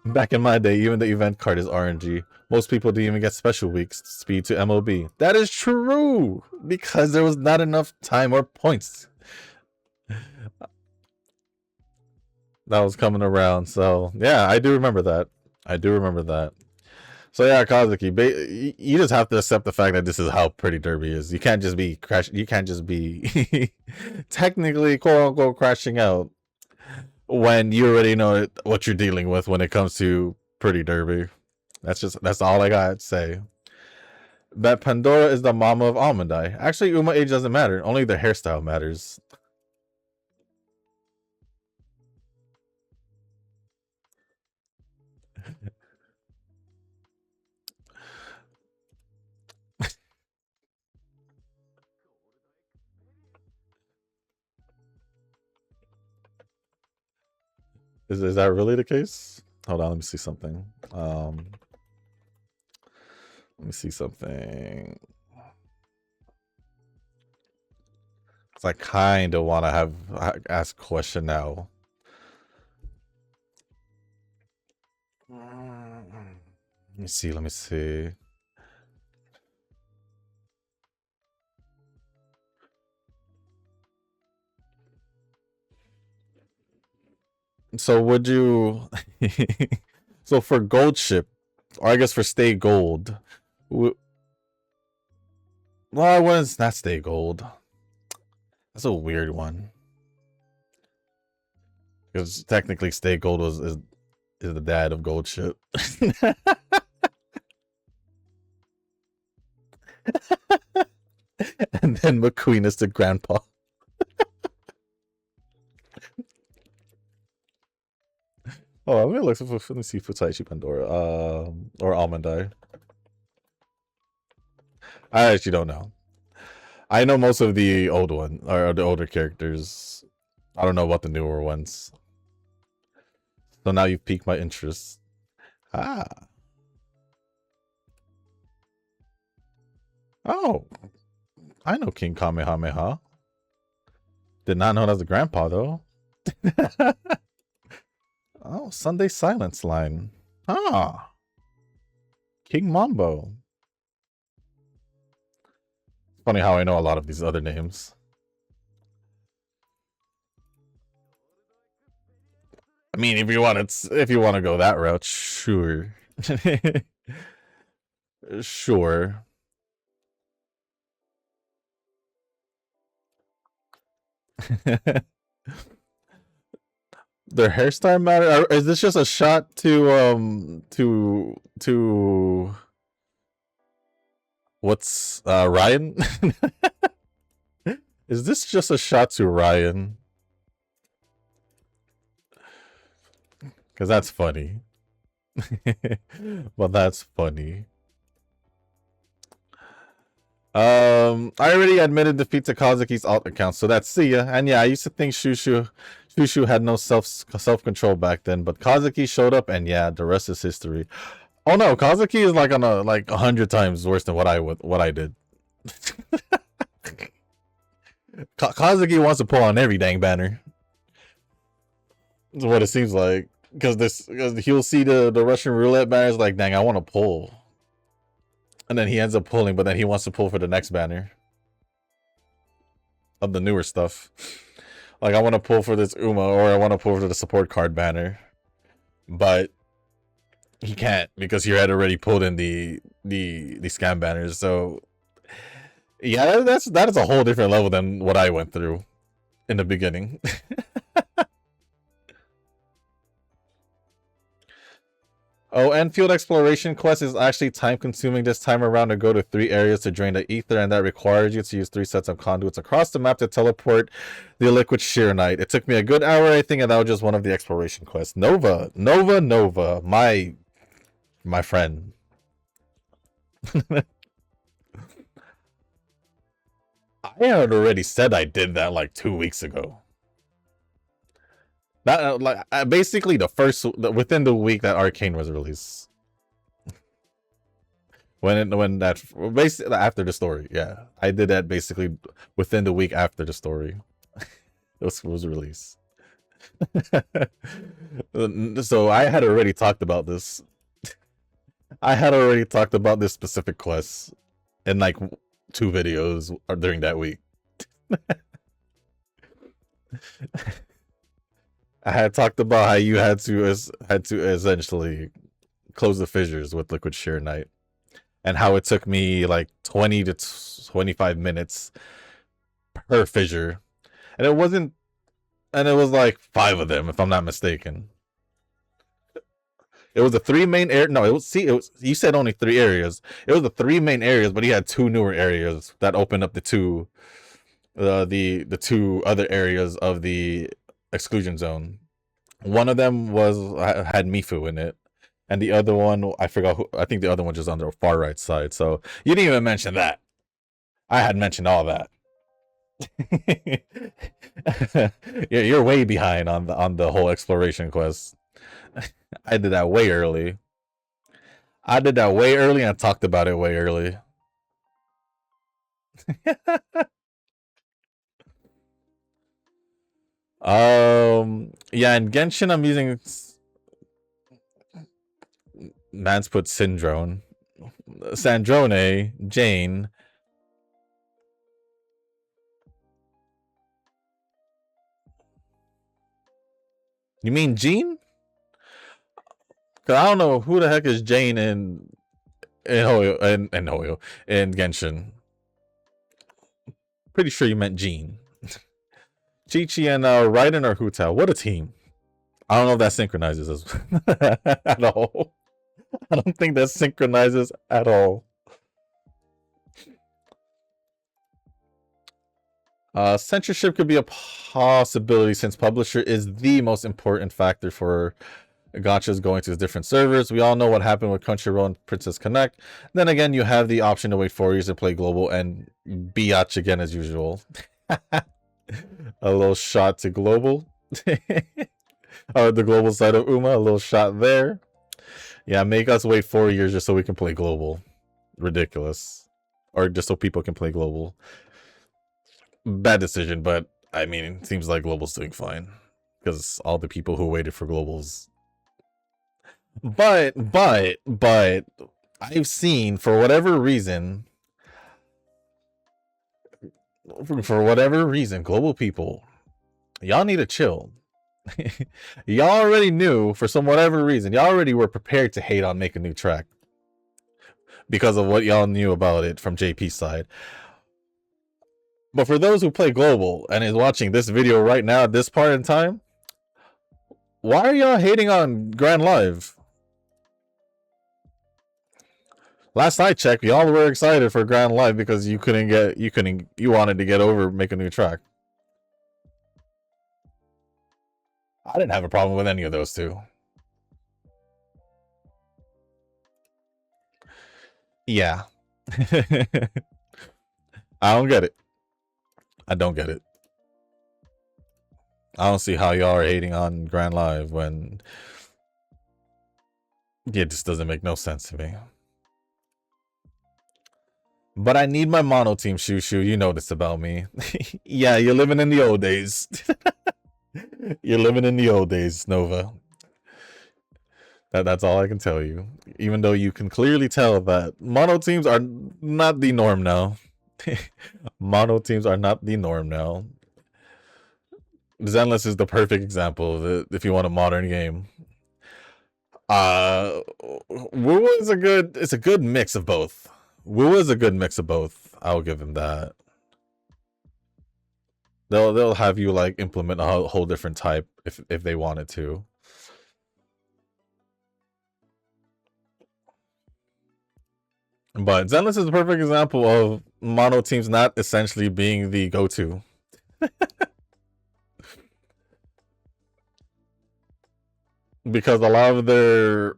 Back in my day, even the event card is RNG. Most people didn't even get special weeks speed to MOB. That is true! Because there was not enough time or points. That was coming around, so yeah, I do remember that. So yeah, Kazuki, you just have to accept the fact that this is how Pretty Derby is. You can't just be You can't just be technically quote unquote crashing out when you already know what you're dealing with when it comes to Pretty Derby. That's all I got to say. That Pandora is the mama of Almond Eye. Actually, Uma age doesn't matter. Only the hairstyle matters. Is that really the case? Hold on, let me see something. Let me see something. I kind of want to ask a question now. Let me see. So would you so for gold ship, or I guess for stay gold, well, I wouldn't not stay gold. That's a weird one. Because technically stay gold is the dad of gold ship. And then McQueen is the grandpa. Oh, I'm gonna look for, let me see Fusaichi Pandora, or Almond Eye. I actually don't know. I know most of the old one, or the older characters. I don't know about the newer ones. So now you've piqued my interest. Ah. Oh. I know King Kamehameha. Did not know that was a grandpa, though. Oh, Sunday Silence line. Ah. King Mambo. Funny how I know a lot of these other names. I mean, if you want to go that route, sure. Sure. Their hairstyle matter? Or is this just a shot to what's Ryan? Is this just a shot to Ryan? Because that's funny. Well, that's funny. I already admitted defeat to Kazuki's alt account, so that's see ya. And yeah, I used to think Shushu had no self-control back then, but Kazuki showed up, and yeah, the rest is history. Oh no, Kazuki is like on a 100 times worse than what I did. Kazuki wants to pull on every dang banner. That's what it seems like. Because he'll see the Russian roulette banners like, dang, I want to pull. And then he ends up pulling, but then he wants to pull for the next banner. Of the newer stuff. Like, I want to pull for this Uma, or I want to pull for the support card banner. But he can't, because he had already pulled in the scam banners. So yeah, that is a whole different level than what I went through in the beginning. Oh, and field exploration quest is actually time consuming this time around to go to 3 areas to drain the ether, and that requires you to use 3 sets of conduits across the map to teleport the liquid sheer knight. It took me a good hour, I think, and that was just one of the exploration quests. Nova, my friend. I had already said I did that like 2 weeks ago. That basically within the week that Arcane was released. When that basically after the story, yeah, I did that basically within the week after the story was released. So I had already talked about this. I had already talked about this specific quest in like 2 videos during that week. I had talked about how you had to essentially close the fissures with liquid sheer knight, and how it took me like 20 to 25 minutes per fissure, and it was like 5 of them, if I'm not mistaken. It was the 3 main area. No, it was you said only 3 areas. It was the 3 main areas, but he had 2 newer areas that opened up the 2 other areas of the exclusion zone. One of them had Mifu in it, and the other one I forgot who. I think the other one just on the far right side. So you didn't even mention that. I had mentioned all that. Yeah, you're way behind on the whole exploration quest. I did that way early. And talked about it way early. Yeah, in Genshin I'm using Man's put Syndrome, Sandrone, Jane. You mean Jean? Cause I don't know who the heck is Jane in Hoyo in Genshin. Pretty sure you meant Jean. Chi-Chi and Raiden or Hu-Tao. What a team. I don't know if that synchronizes at all. I don't think that synchronizes at all. Censorship could be a possibility since publisher is the most important factor for gachas going to different servers. We all know what happened with Crunchyroll and Princess Connect. Then again, you have the option to wait 4 years and play global and biatch again as usual. A little shot to global. The global side of Uma, a little shot there. Yeah, make us wait 4 years just so we can play global. Ridiculous. Or just so people can play global. Bad decision, but I mean, it seems like global's doing fine. Because all the people who waited for globals. But, I've seen, for whatever reason, global people, y'all need to chill. Y'all already knew, for some whatever reason, y'all already were prepared to hate on Make a New Track because of what y'all knew about it from JP's side. But for those who play global and is watching this video right now at this part in time, why are y'all hating on Grand Live? Last I checked, y'all were excited for Grand Live because you wanted to get over Make a New Track. I didn't have a problem with any of those two. Yeah. I don't get it. I don't get it. I don't see how y'all are hating on Grand Live when it just doesn't make no sense to me. But I need my mono team, Shushu. You know this about me. Yeah, you're living in the old days. You're living in the old days, Nova. That's all I can tell you. Even though you can clearly tell that mono teams are not the norm now. Mono teams are not the norm now. Zenless is the perfect example of it if you want a modern game. Wu is it's a good mix of both. Wu is a good mix of both. I'll give him that. They'll have you like implement a whole different type if they wanted to. But Zenless is a perfect example of mono teams not essentially being the go-to. Because a lot of their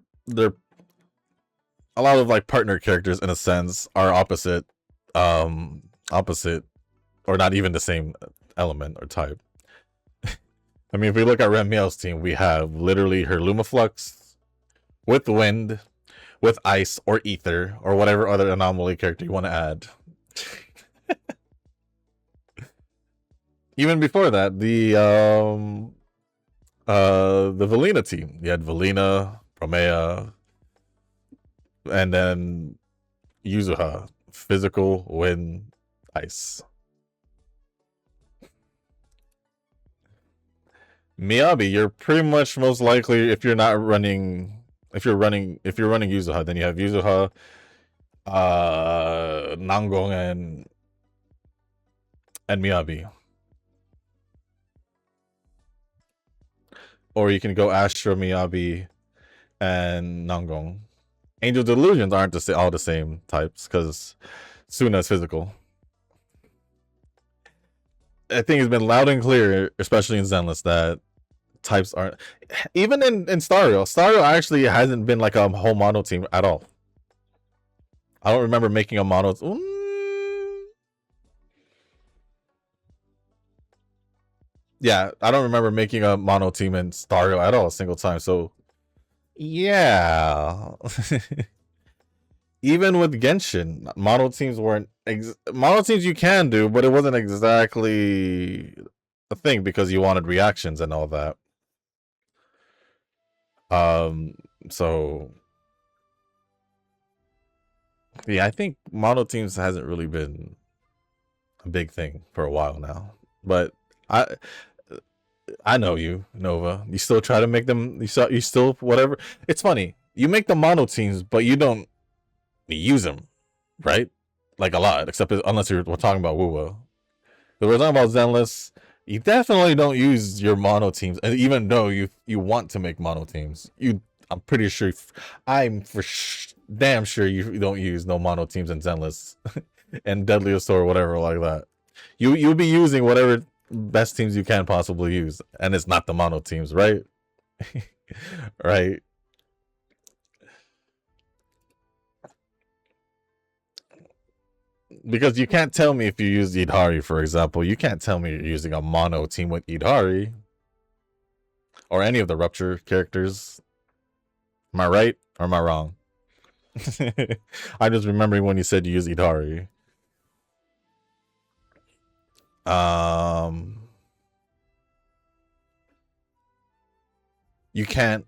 a lot of like partner characters in a sense are opposite or not even the same element or type. I mean, if we look at Remiel's team, we have literally her Lumaflux with wind, with ice or ether or whatever other anomaly character you want to add. Even before that, the Valina team. You had Valina, Promea, and then Yuzuha. Physical, wind, ice. Miyabi, you're pretty much most likely if you're running Yuzuha, then you have Yuzuha, Nangong and Miyabi. Or you can go Astra, Miyabi, and Nangong. Angel Delusions aren't all the same types because Suna is physical. I think it's been loud and clear, especially in Zenless, that types aren't. Even in Stario. Stario actually hasn't been like a whole mono team at all. I don't remember making a mono. Yeah, I don't remember making a mono team in Stario at all a single time. So, yeah. Even with Genshin, mono teams weren't mono teams you can do, but it wasn't exactly a thing because you wanted reactions and all that. So yeah, I think mono teams hasn't really been a big thing for a while now. But I know you, Nova. You still try to make them. You still whatever. It's funny. You make the mono teams, but you don't use them, right? Like a lot, except unless we're talking about Wuwa. But we're talking about Zenless. You definitely don't use your mono teams, and even though you want to make mono teams, I'm pretty sure. I'm damn sure you don't use no mono teams in Zenless and Deadliest or whatever like that. You'll be using whatever best teams you can possibly use, and it's not the mono teams, right? Right. Because you can't tell me if you use Idari, for example. You can't tell me you're using a mono team with Idari. or any of the Rupture characters. Am I right or am I wrong? I'm just remembering when you said you use Idari. You can't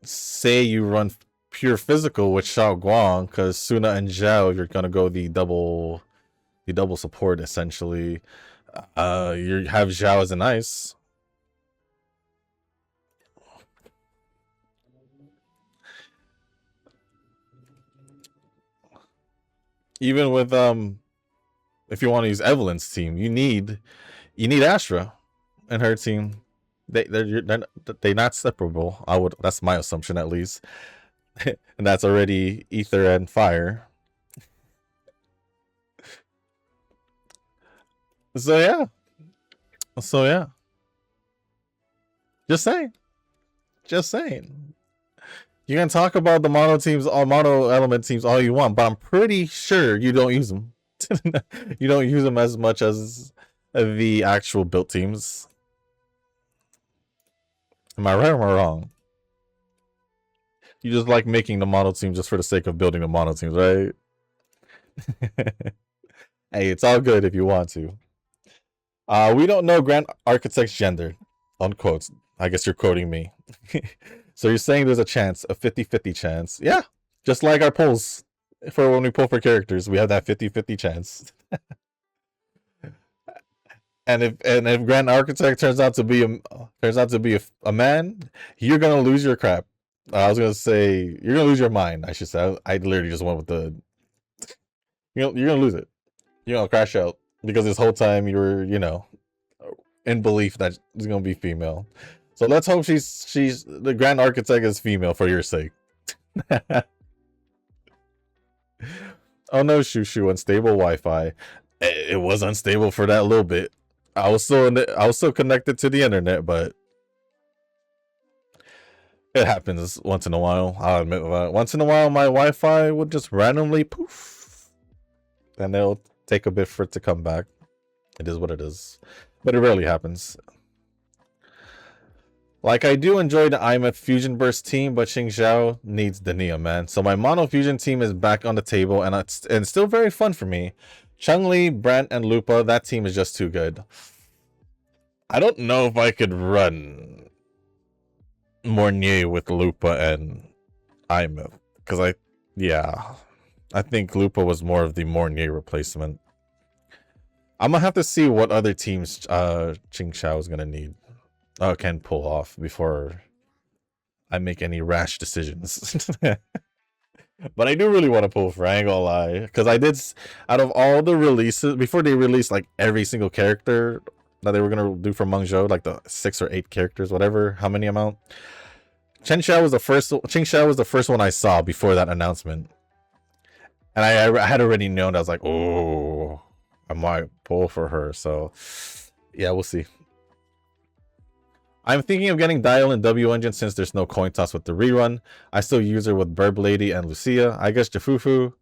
say you run pure physical with Xiao Guang because Suna and Zhao, you're gonna go the double support essentially. You have Zhao as an ice. Even with if you want to use Evelyn's team, you need Astra and her team. They're not separable. That's my assumption at least. And that's already Ether and Fire. So yeah. Just saying. You can talk about the mono teams, all mono element teams, all you want, but I'm pretty sure you don't use them. You don't use them as much as the actual built teams. Am I right or am I wrong? You just like making the mono team just for the sake of building the mono teams, right? Hey, it's all good if you want to. We don't know Grand Architect's gender. Unquote. I guess you're quoting me. So you're saying there's a chance, a 50-50 chance. Yeah. Just like our polls for when we pull for characters, we have that 50-50 chance. And if Grand Architect turns out to be a man, you're gonna lose your crap. I was gonna say you're gonna lose your mind. I should say. I literally just went with the. You're gonna lose it. You're gonna crash out because this whole time you were, in belief that it's gonna be female. So let's hope she's the Grand Architect is female for your sake. Oh no, Shushu, unstable Wi-Fi. It was unstable for that little bit. I was still connected to the internet, but it happens once in a while. I'll admit that. Once in a while, my Wi-Fi would just randomly poof, and it'll take a bit for it to come back. It is what it is, but it rarely happens. Like, I do enjoy the IMF Fusion Burst team, but Xing Zhao needs the Nia, man. So my Mono Fusion team is back on the table, and it's still very fun for me. Chun-Li, Brent, and Lupa, that team is just too good. I don't know if I could run Mornier with Lupa and IMF, because I think Lupa was more of the Mornier replacement. I'm gonna have to see what other teams Xing Zhao is gonna need. Can pull off before I make any rash decisions. But I do really want to pull for, I ain't gonna lie, because I did, out of all the releases before they released like every single character that they were gonna do for Mengzhou, like the 6 or 8 characters, whatever, how many amount. Xing Zhao was the first one I saw before that announcement, and I had already known. I was like, oh, I might pull for her. So yeah, we'll see. I'm thinking of getting Dial and W Engine since there's no coin toss with the rerun. I still use her with Burb Lady and Lucia. I guess Jafufu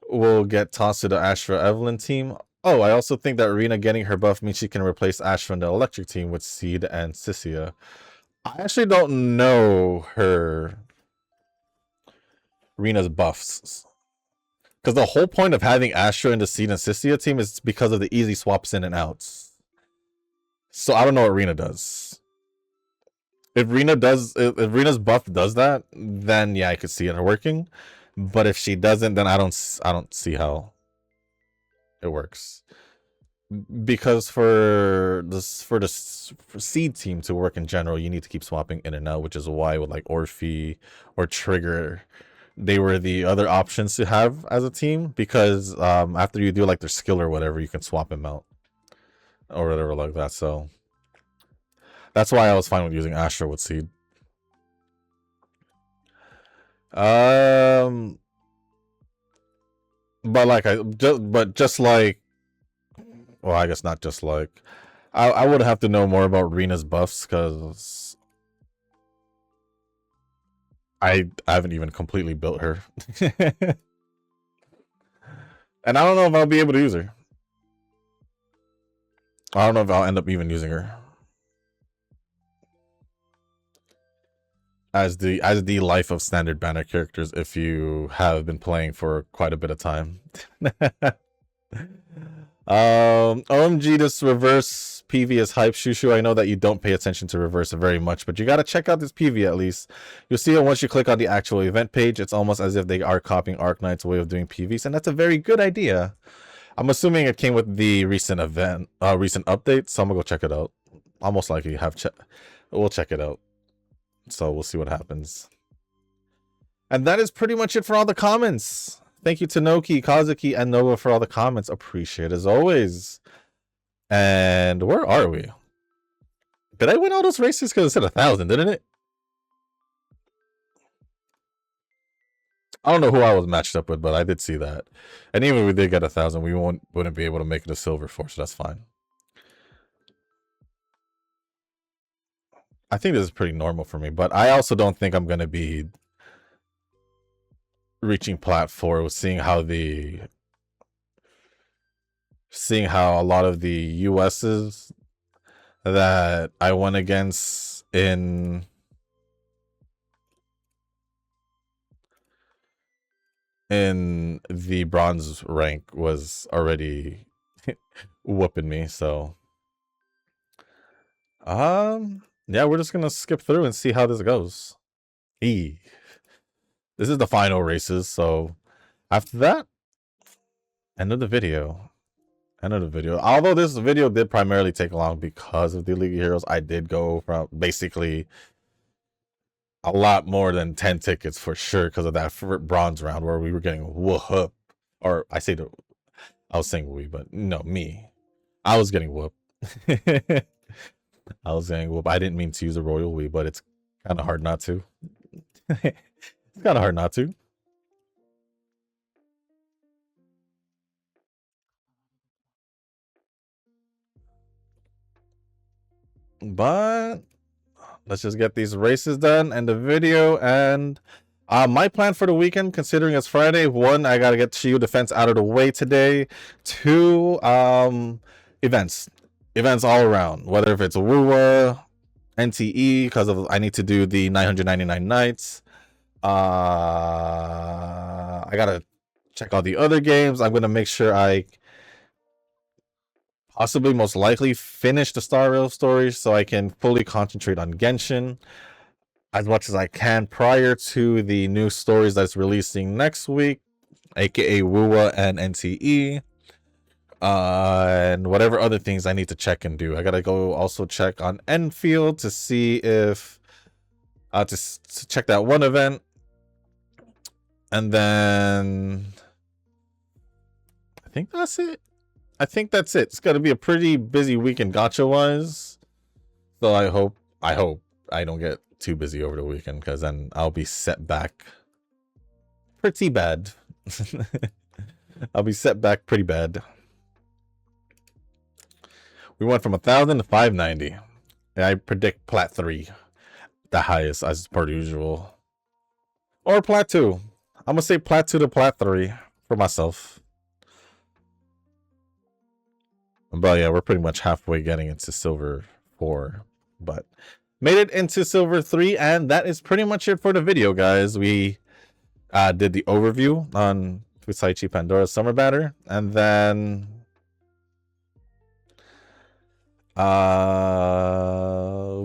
will get tossed to the Astra Evelyn team. Oh, I also think that Rina getting her buff means she can replace Astra in the electric team with Seed and Sissia. I actually don't know Rina's buffs. Because the whole point of having Astra in the Seed and Sissia team is because of the easy swaps in and outs. So I don't know what Rina does. If Rina's buff does that, then yeah, I could see it working. But if she doesn't, then I don't see how it works. Because for Seed team to work in general, you need to keep swapping in and out, which is why with like Orphe or Trigger, they were the other options to have as a team, because after you do like their skill or whatever, you can swap him out or whatever like that. So that's why I was fine with using Astra with Seed. But just like, well, I guess not just like, I would have to know more about Rina's buffs because I haven't even completely built her. And I don't know if I'll be able to use her. I don't know if I'll end up even using her. as the life of standard banner characters if you have been playing for quite a bit of time. OMG, this reverse PV is hype. Shushu, I know that you don't pay attention to reverse very much, but you gotta check out this PV at least. You'll see it once you click on the actual event page. It's almost as if they are copying Arknight's way of doing PVs, and that's a very good idea. I'm assuming it came with the recent update, so I'm gonna go check it out. I'll most likely we'll check it out. So we'll see what happens. And that is pretty much it for all the comments. Thank you to Noki, Kazuki, and Nova for all the comments. Appreciate it as always. And where are we? Did I win all those races? Because it said 1,000, didn't it? I don't know who I was matched up with, but I did see that. And even if we did get 1,000, we wouldn't be able to make it a silver for, so that's fine. I think this is pretty normal for me, but I also don't think I'm going to be reaching plat 4, seeing how a lot of the US's that I went against in the bronze rank was already whooping me. So yeah, we're just gonna skip through and see how this goes. This is the final races, so after that, end of the video. Although this video did primarily take long because of the League of Heroes, I did go from basically a lot more than 10 tickets for sure because of that bronze round where we were getting whoop. Or I was saying we, but no, me. I was getting whoop. I was saying whoop. I didn't mean to use a royal we, but it's kind of hard not to. It's kind of hard not to. But let's just get these races done and the video. And my plan for the weekend, considering it's Friday, 1, I gotta get Shield Defense out of the way today. 2, events all around, whether if it's a WUWA, NTE, because I need to do the 999 nights. I gotta check out the other games. I'm gonna make sure I possibly most likely finish the Star Rail story so I can fully concentrate on Genshin as much as I can prior to the new stories that's releasing next week, aka WUWA and NTE. And whatever other things I need to check and do. I gotta go also check on Enfield to see if to check that one event. And then I think that's it. It's gonna be a pretty busy weekend gacha wise. So I hope I don't get too busy over the weekend, because then I'll be set back pretty bad. I'll be set back pretty bad. We went from 1,000 to 590. And I predict plat 3, the highest as per usual. Or plat 2. I'm gonna say plat 2 to plat 3 for myself. But yeah, we're pretty much halfway getting into silver 4. But made it into silver 3, and that is pretty much it for the video, guys. We did the overview on Fusaichi Pandora Summer Banner, and then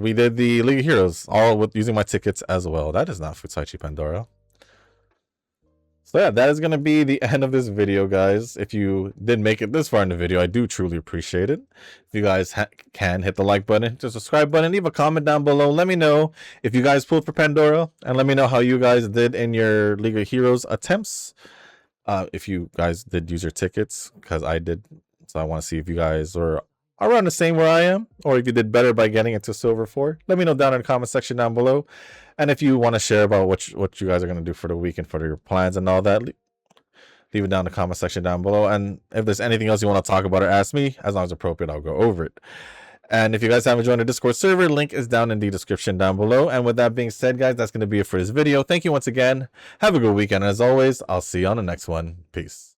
we did the League of Heroes, all with using my tickets as well. That is not Fusaichi Pandora. So yeah, that is going to be the end of this video, guys. If you did make it this far in the video, I do truly appreciate it. If you guys can hit the like button, hit the subscribe button, leave a comment down below. Let me know if you guys pulled for Pandora, and let me know how you guys did in your League of Heroes attempts. If you guys did use your tickets, because I did. So I want to see if you guys were around the same where I am, or if you did better by getting into silver 4. Let me know down in the comment section down below. And if you want to share about what you guys are going to do for the weekend, for your plans and all that, leave it down in the comment section down below. And if there's anything else you want to talk about or ask me, as long as appropriate, I'll go over it. And if you guys haven't joined the Discord server, link is down in the description down below. And with that being said, guys, that's going to be it for this video. Thank you once again. Have a good weekend. As always, I'll see you on the next one. Peace.